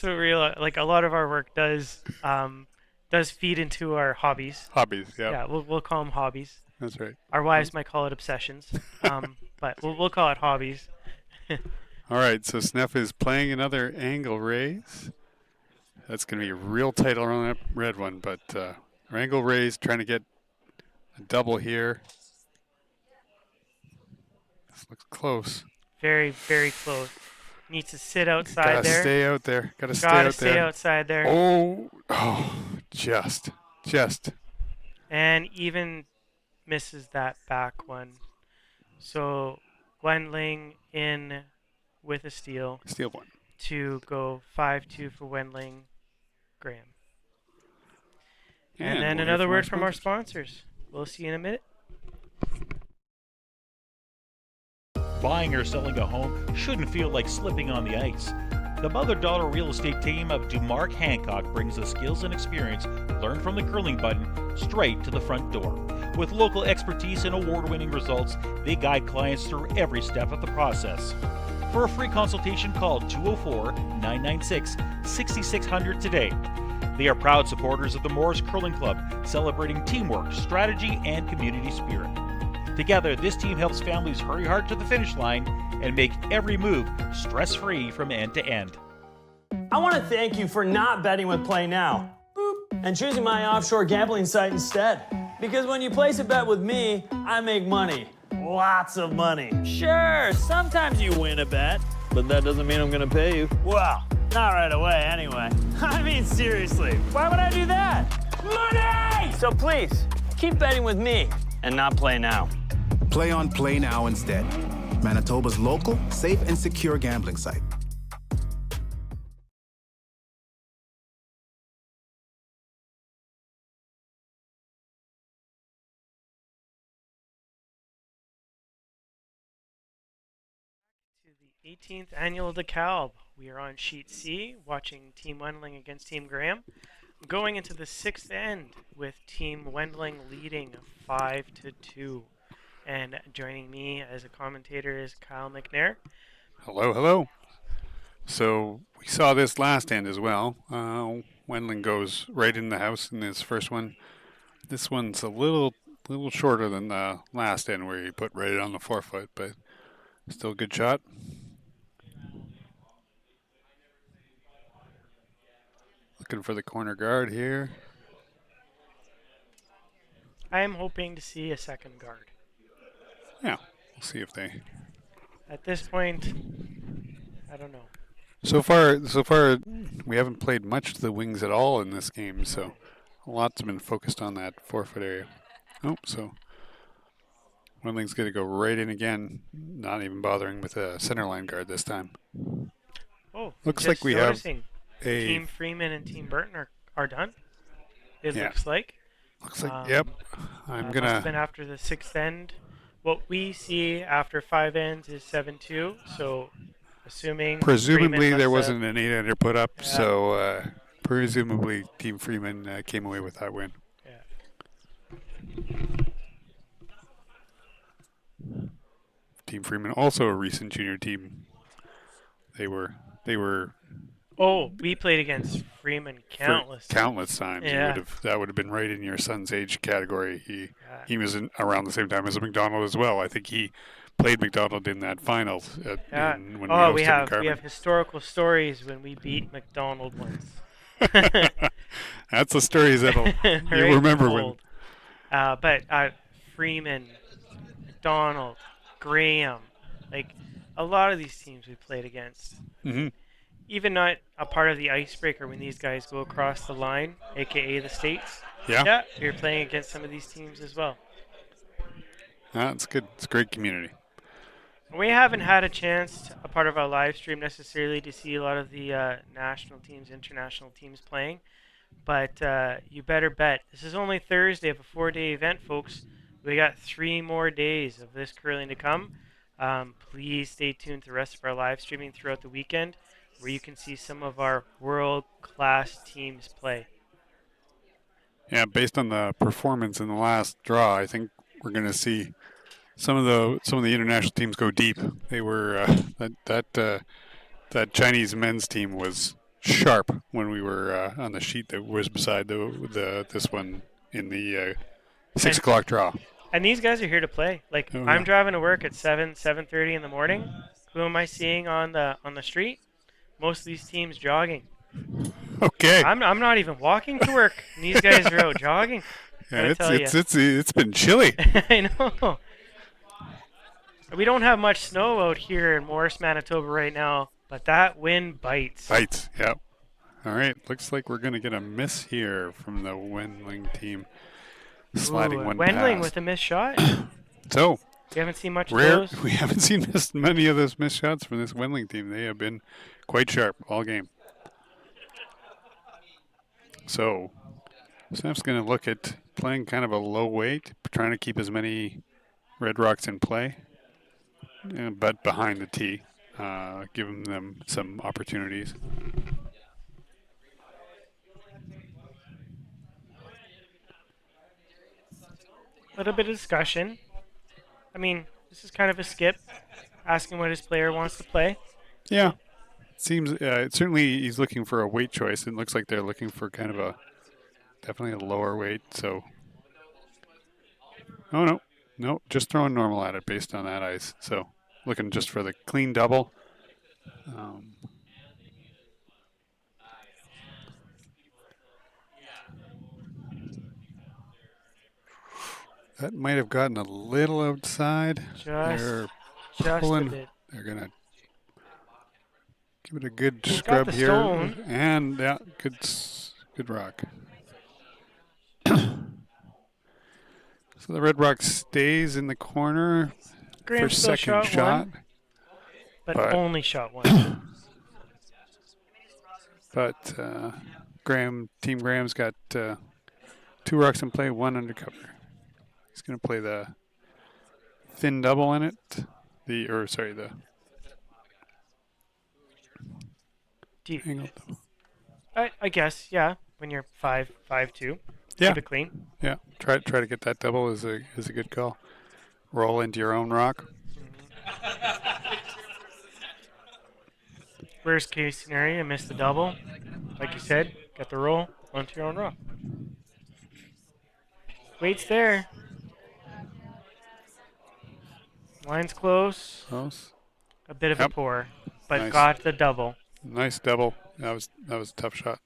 what a lot of our work does feed into our hobbies. Hobbies, yeah. Yeah, we'll call them hobbies. That's right. Our wives might call it obsessions, but we'll call it hobbies. All right, so Sneff is playing another angle raise. That's going to be a real tight around that red one, but angle raise, trying to get a double here. This looks close. Very, very close. Needs to sit outside there. Gotta stay out there. Gotta stay outside there. Oh, just. And even misses that back one. So Wendling in with a steal. Steal one. To go 5-2 for Wendling Graham. And then another word from our sponsors. We'll see you in a minute. Buying or selling a home shouldn't feel like slipping on the ice. The Mother Daughter Real Estate team of Dumark Hancock brings the skills and experience learned from the curling button straight to the front door. With local expertise and award-winning results, they guide clients through every step of the process. For a free consultation, call 204-996-6600 today. They are proud supporters of the Morris Curling Club, celebrating teamwork, strategy, and community spirit. Together, this team helps families hurry hard to the finish line and make every move stress-free from end to end. I want to thank you for not betting with Play Now and choosing my offshore gambling site instead. Because when you place a bet with me, I make money. Lots of money. Sure, sometimes you win a bet, but that doesn't mean I'm going to pay you. Well, not right away anyway. I mean, seriously, why would I do that? Money! So please, keep betting with me and not Play Now. Play on Play Now instead. Manitoba's local, safe, and secure gambling site. To the 18th annual Dekalb. We are on Sheet C, watching Team Wendling against Team Graham. Going into the 6th end with Team Wendling leading 5-2. And joining me as a commentator is Kyle McNair. Hello. So we saw this last end as well. Wendling goes right in the house in this first one. This one's a little shorter than the last end where he put right on the forefoot, but still a good shot. Looking for the corner guard here. I am hoping to see a second guard. Yeah, we'll see if they... At this point, I don't know. So far, we haven't played much to the wings at all in this game, so lots have been focused on that forefoot area. Oh, so Wendling's going to go right in again, not even bothering with a center line guard this time. Oh, looks like we have a... Team Freeman and Team Burton are done. It looks like. Looks like, yep. I'm going to... Must have been after the 6th end. What we see after 5 ends is 7-2, so assuming... Presumably there wasn't an 8-ender put up, so presumably Team Freeman came away with that win. Yeah. Team Freeman, also a recent junior team. They were... Oh, we played against Freeman countless times. Yeah. That would have been right in your son's age category. He was around the same time as McDonald as well. I think he played McDonald in that final. We have historical stories when we beat McDonald once. That's the stories that'll Right? you remember when. Old. But Freeman, McDonald, Graham, like a lot of these teams we played against. Mm-hmm. Even not a part of the icebreaker when these guys go across the line, aka the States. Yeah. You're playing against some of these teams as well. That's good. It's a great community. We haven't had a chance, a part of our live stream necessarily, to see a lot of the national teams, international teams playing. But you better bet. This is only Thursday of a 4-day event, folks. We got 3 more days of this curling to come. Please stay tuned to the rest of our live streaming throughout the weekend, where you can see some of our world-class teams play. Yeah, based on the performance in the last draw, I think we're going to see some of the international teams go deep. They were that Chinese men's team was sharp when we were on the sheet that was beside this one in the 6 o'clock draw. And these guys are here to play. Like I'm driving to work at 7:30 in the morning. Who am I seeing on the street? Most of these teams jogging. Okay. I'm not even walking to work. And these guys are out jogging. Yeah, it's been chilly. I know. We don't have much snow out here in Morris, Manitoba right now, but that wind bites. Bites, yep. All right, looks like we're going to get a miss here from the Wendling team. Sliding one Wendling past. with a missed shot. So we haven't seen much of rare. those. We haven't seen many of those missed shots from this Wendling team. They have been quite sharp all game. So Snap's going to look at playing kind of a low weight, trying to keep as many Red Rocks in play, but behind the tee, giving them some opportunities. A little bit of discussion. I mean, this is kind of a skip, asking what his player wants to play. Yeah. It seems, certainly he's looking for a weight choice. It looks like they're looking for kind of definitely a lower weight, so. Oh, no, just throwing normal at it based on that ice. So looking just for the clean double. That might have gotten a little outside. They're pulling. A bit. They're going to give it a good scrub here. Stone. And, yeah, good rock. So the Red Rock stays in the corner Graham for still second shot. But only shot one. But Team Graham's got 2 rocks in play, 1 undercover. He's going to play the thin double in it. The deep. Angled double. I guess, yeah. When you're 5'2", yeah. keep it clean. Yeah, try to get that double is a good call. Roll into your own rock. Worst case scenario, you miss the double. Like you said, get the roll onto your own rock. Weight's there. Line's close. A bit of a pour, but nice. Got the double. Nice double. That was a tough shot.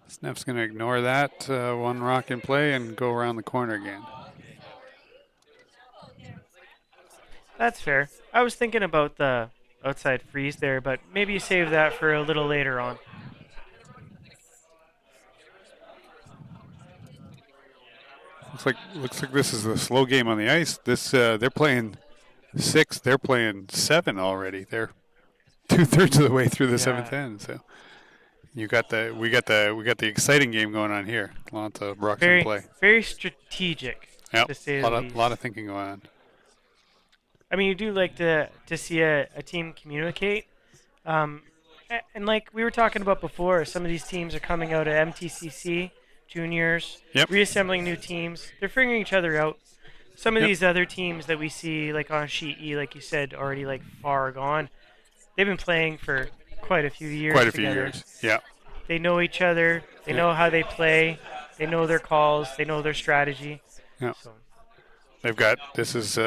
Snap's going to ignore that 1 rock in play and go around the corner again. That's fair. I was thinking about the outside freeze there, but maybe you save that for a little later on. Looks like this is a slow game on the ice. This they're playing 6. They're playing 7 already. They're 2/3 of the way through the 7th end. So we got the exciting game going on here. Lots of rocks in play. Very strategic. Yep. To say a the least. lot of thinking going on. I mean, you do like to see a team communicate. And like we were talking about before, some of these teams are coming out of MTCC, juniors, reassembling new teams. They're figuring each other out. Some of these other teams that we see, like on Sheet E, like you said, already like far gone, they've been playing for quite a few years together. Yeah. They know each other. They know how they play. They know their calls. They know their strategy. Yeah. So. They've got this is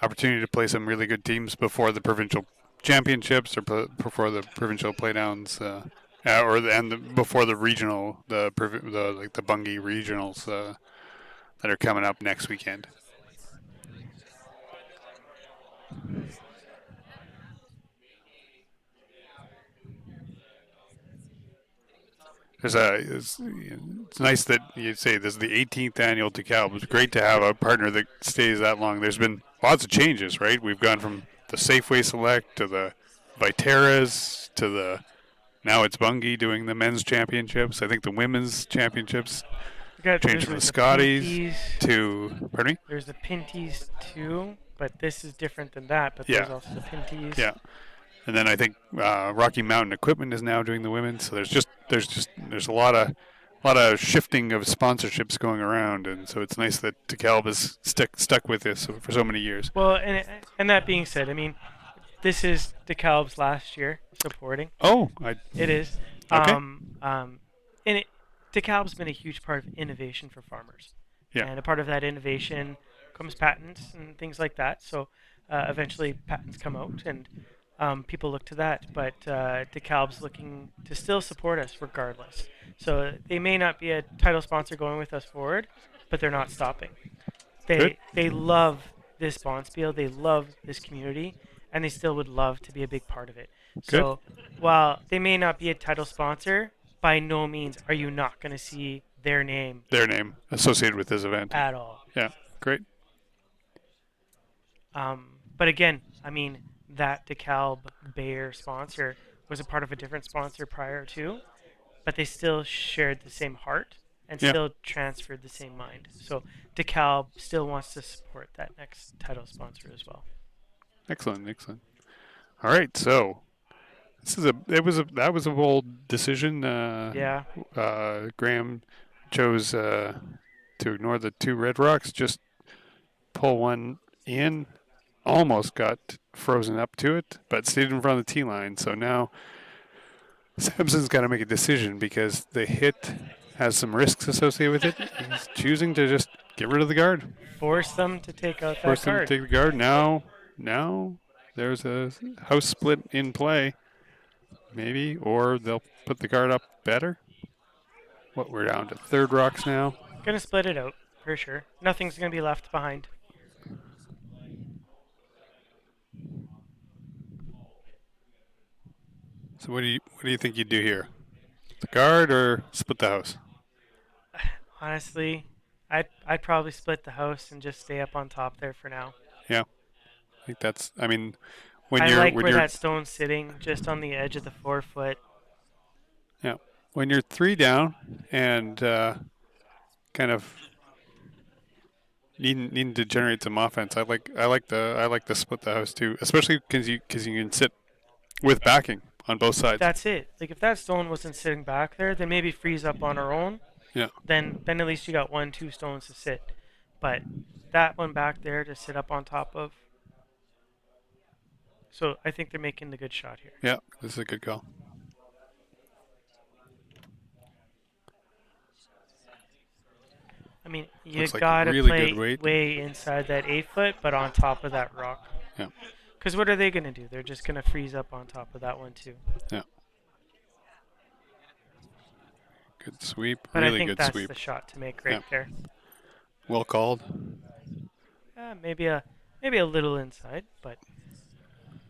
opportunity to play some really good teams before the provincial championships or before the provincial playdowns Before the regional, the Bungie regionals that are coming up next weekend. It's nice that you say this is the 18th annual Dekalb. It's great to have a partner that stays that long. There's been lots of changes, right? We've gone from the Safeway Select to the Viteras to the now it's Bungie doing the men's championships. I think the women's championships changed from the Scotties to pardon me. There's the Pinties too, but this is different than that. But there's also the Pinties. Yeah. And then I think Rocky Mountain Equipment is now doing the women. So there's a lot of shifting of sponsorships going around, and so it's nice that Dekalb has stuck with this for so many years. Well, and that being said, I mean, this is Dekalb's last year supporting. Oh, it is. Okay. And Dekalb's been a huge part of innovation for farmers. Yeah. And a part of that innovation comes patents and things like that. So eventually patents come out and people look to that, but Dekalb's looking to still support us regardless. So they may not be a title sponsor going with us forward, but they're not stopping. They love this Bonspiel, they love this community, and they still would love to be a big part of it. Good. So while they may not be a title sponsor, by no means are you not going to see their name associated with this event at all. Yeah, great. But again, I mean, that Dekalb Bayer sponsor was a part of a different sponsor prior to, but they still shared the same heart and still transferred the same mind. So Dekalb still wants to support that next title sponsor as well. Excellent. All right, so that was a bold decision. Graham chose to ignore the two Red Rocks, just pull one in. Almost got frozen up to it, but stayed in front of the tee line. So now Samson's got to make a decision because the hit has some risks associated with it. He's choosing to just get rid of the guard. Force them to take out that Force them guard. to take the guard. Now there's a house split in play, maybe, or they'll put the guard up better. We're down to third rocks now. Gonna split it out for sure. Nothing's gonna be left behind. So what do you think you'd do here? The guard or split the house? Honestly, I'd probably split the house and just stay up on top there for now. Yeah, I think that's. I mean, I like where that stone's sitting, just on the edge of the 4 foot. Yeah, when you're 3 down and kind of needing to generate some offense, I like the split the house too, especially because you can sit with backing on both sides. That's it. Like if that stone wasn't sitting back there, then maybe freeze up on our own. Yeah. Then at least you got 1-2 stones to sit. But that one back there to sit up on top of. So I think they're making the good shot here. Yeah, this is a good call. I mean, you gotta really play way inside that 8 foot, but on top of that rock. Yeah. Because what are they going to do? They're just going to freeze up on top of that one, too. Yeah. Good sweep. But really I think good that's sweep. The shot to make right there. Well called. Maybe a little inside, but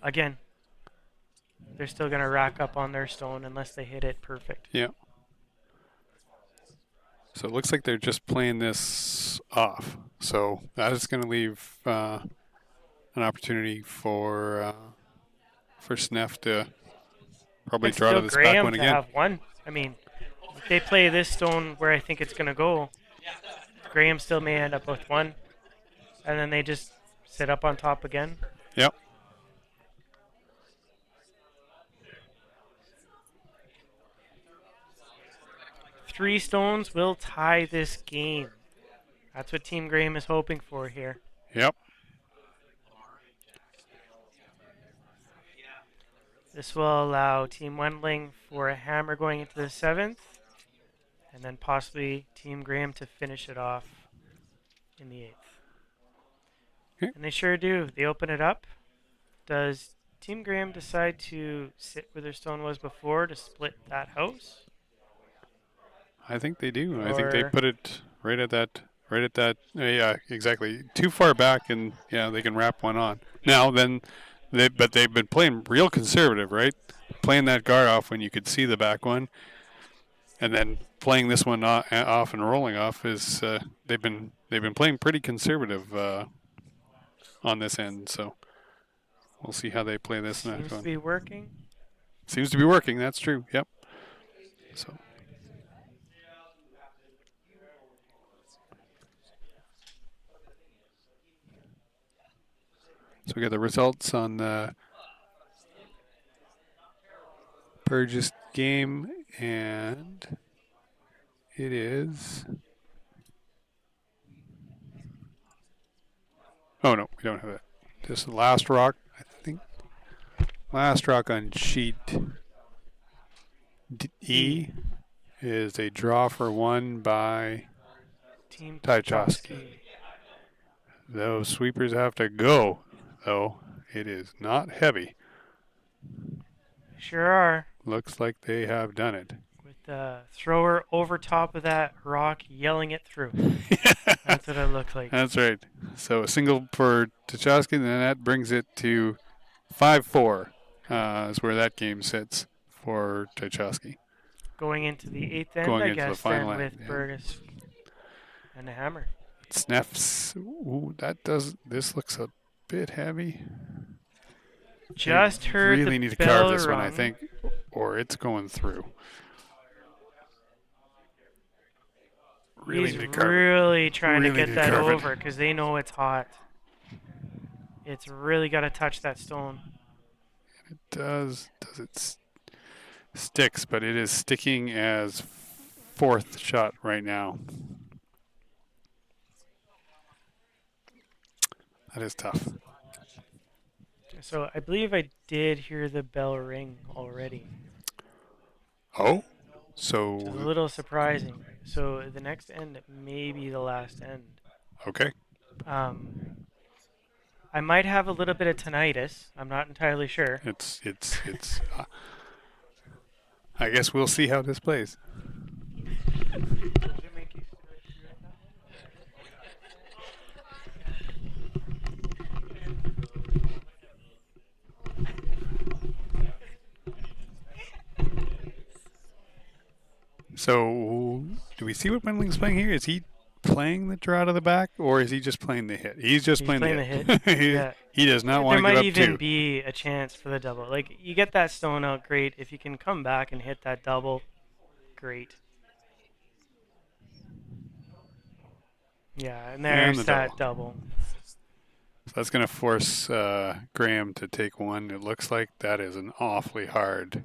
again, they're still going to rack up on their stone unless they hit it perfect. Yeah. So it looks like they're just playing this off. So that is going to leave an opportunity for Sneff to probably draw to this back one again. Have one. I mean, if they play this stone where I think it's going to go, Graham still may end up with one, and then they just sit up on top again. Yep. Three stones will tie this game. That's what Team Graham is hoping for here. Yep. This will allow Team Wendling for a hammer going into the 7th, and then possibly Team Graham to finish it off in the 8th. Okay. And they sure do. They open it up. Does Team Graham decide to sit where their stone was before to split that house? I think they do. I think they put it right at that. Yeah, exactly. Too far back, and yeah, they can wrap one on. Now then, but they've been playing real conservative, right? Playing that guard off when you could see the back one, and then playing this one off and rolling off is they've been playing pretty conservative on this end. So we'll see how they play this next one. Seems to be working. Seems to be working. That's true. Yep. So. So we got the results on the Burgess game, and it is. Oh no, we don't have that. Just the last rock, I think. Last rock on sheet E is a draw for one by Team Tchaikovsky. Those sweepers have to go, though. It is not heavy. Sure are. Looks like they have done it. With the thrower over top of that rock, yelling it through. That's what it looked like. That's right. So a single for Tchaikovsky, and then that brings it to 5-4 is where that game sits for Tchaikovsky. Going into the 8th end, Going I into the guess, final then end, with yeah. Burgess and a hammer. Sneff's. Ooh, this looks a bit heavy. Just They heard really the need to bell carve this one, I rung. think, or it's going through. Really He's need to carve it. really trying Really to need get that carve it. over because they know it's hot. It's really got to touch that stone. It does. Does it sticks, but it is sticking as fourth shot right now. That is tough. So I believe I did hear the bell ring already. Oh? Which is So, a little surprising. So the next end may be the last end. okay. I might have a little bit of tinnitus. I'm not entirely sure. It's I guess we'll see how this plays. So, do we see what Wendling's playing here? Is he playing the draw to the back, or is he just playing the hit? He's just playing the hit. Yeah. He does not want to There give might up even two. be a chance for the double. Like, you get that stone out, great. If you can come back and hit that double, great. Yeah, and there's the that double. So that's going to force Graham to take one. It looks like that is an awfully hard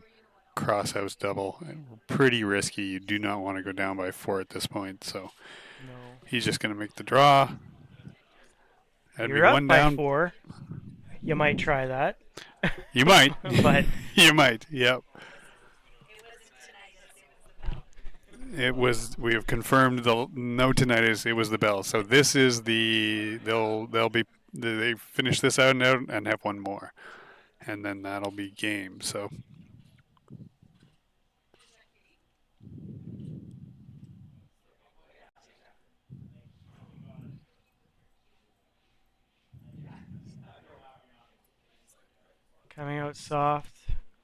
crosshouse double. Pretty risky. You do not want to go down by 4 at this point. So No. he's just going to make the draw. That'd You're be up one by down. 4. You might try that. You might. But you might. Yep. It was. We have confirmed the no tinnitus. It was the bell. So this is the. They finish this out and have one more, and then that'll be game. So. coming out soft.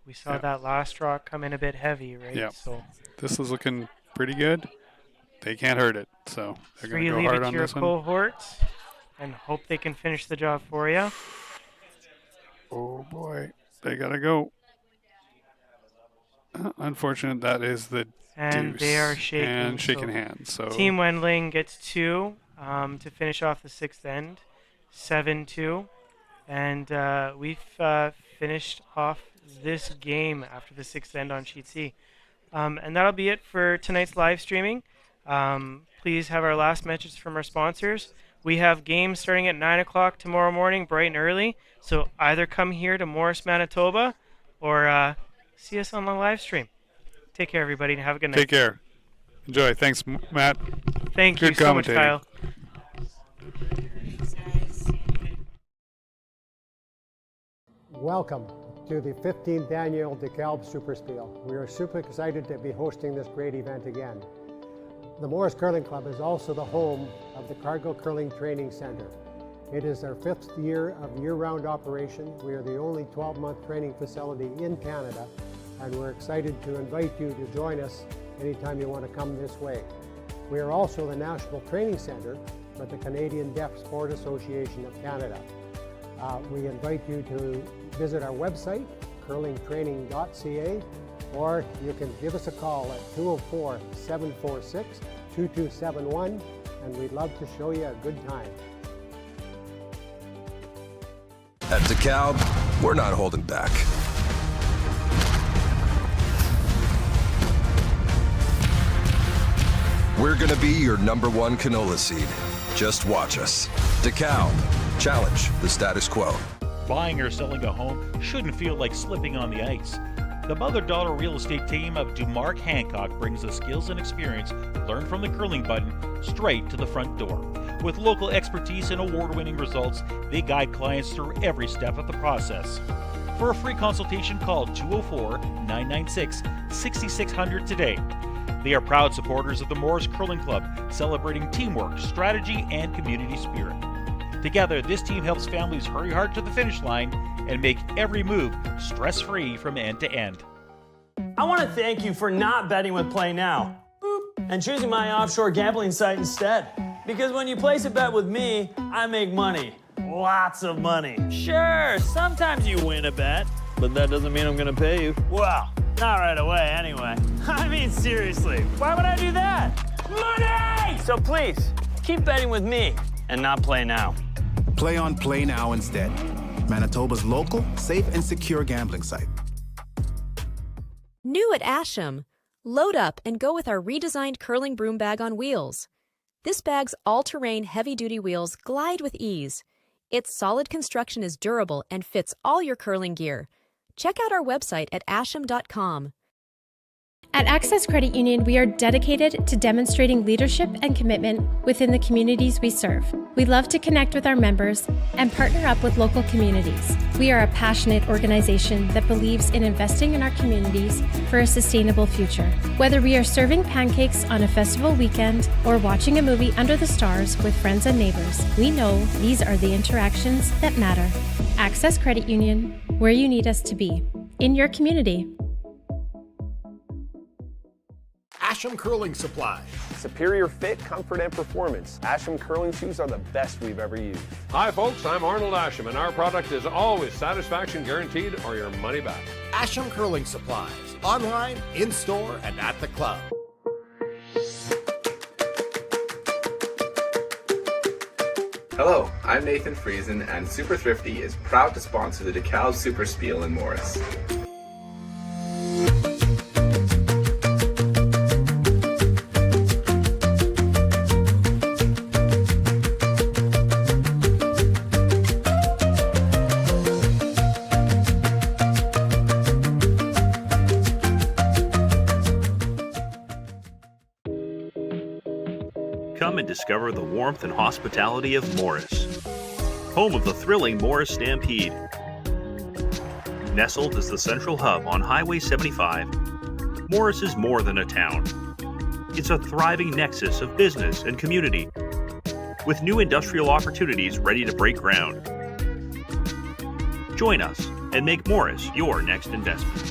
We saw Yeah. that last rock come in a bit heavy, right? Yeah. So This is looking pretty good. They can't hurt it, so they're going free to go leave hard it on to your this one. cohorts and hope they can finish the job for you. Oh boy, they gotta go. Unfortunate, that is the And deuce. they are shaking. And shaking so hands. So Team Wendling gets 2 to finish off the 6th end, 7-2. And we've finished off this game after the 6th end on Sheet C. And that'll be it for tonight's live streaming. Please have our last message from our sponsors. We have games starting at 9 o'clock tomorrow morning, bright and early. So either come here to Morris, Manitoba, or see us on the live stream. Take care, everybody, and have a good night. take care. Enjoy. Thanks, Matt. Thank you Good so much, commentating. Kyle. Welcome to the 15th annual Dekalb SuperSpiel. We are super excited to be hosting this great event again. The Morris Curling Club is also the home of the Cargill Curling Training Center. It is our 5th year of year-round operation. We are the only 12-month training facility in Canada, and we're excited to invite you to join us anytime you want to come this way. We are also the National Training Center for the Canadian Deaf Sport Association of Canada. We invite you to visit our website, curlingtraining.ca, or you can give us a call at 204-746-2271, and we'd love to show you a good time. At Dekalb, we're not holding back. We're gonna be your #1 canola seed. Just watch us. Dekalb, challenge the status quo. Buying or selling a home shouldn't feel like slipping on the ice. The mother-daughter real estate team of Mark Hancock brings the skills and experience learned from the curling button straight to the front door. With local expertise and award-winning results, they guide clients through every step of the process. For a free consultation, call 204-996-6600 today. They are proud supporters of the Morris Curling Club, celebrating teamwork, strategy, and community spirit. Together, this team helps families hurry hard to the finish line and make every move stress-free from end to end. I want to thank you for not betting with Play Now and choosing my offshore gambling site instead. Because when you place a bet with me, I make money. Lots of money. Sure, sometimes you win a bet, but that doesn't mean I'm going to pay you. Well, not right away anyway. I mean, seriously, why would I do that? Money! So please, keep betting with me and not Play Now. Play on Play Now instead. Manitoba's local, safe, and secure gambling site. New at Asham, load up and go with our redesigned curling broom bag on wheels. This bag's all-terrain heavy-duty wheels glide with ease. Its solid construction is durable and fits all your curling gear. Check out our website at asham.com. At Access Credit Union, we are dedicated to demonstrating leadership and commitment within the communities we serve. We love to connect with our members and partner up with local communities. We are a passionate organization that believes in investing in our communities for a sustainable future. Whether we are serving pancakes on a festival weekend or watching a movie under the stars with friends and neighbors, we know these are the interactions that matter. Access Credit Union, where you need us to be, in your community. Asham Curling Supply. Superior fit, comfort, and performance. Asham curling shoes are the best we've ever used. Hi folks, I'm Arnold Asham, and our product is always satisfaction guaranteed or your money back. Asham Curling Supplies. Online, in-store, and at the club. Hello, I'm Nathan Friesen, and Super Thrifty is proud to sponsor the Dekalb SuperSpiel in Morris. Come and discover the warmth and hospitality of Morris, home of the thrilling Morris Stampede. Nestled as the central hub on Highway 75, Morris is more than a town. It's a thriving nexus of business and community, with new industrial opportunities ready to break ground. Join us and make Morris your next investment.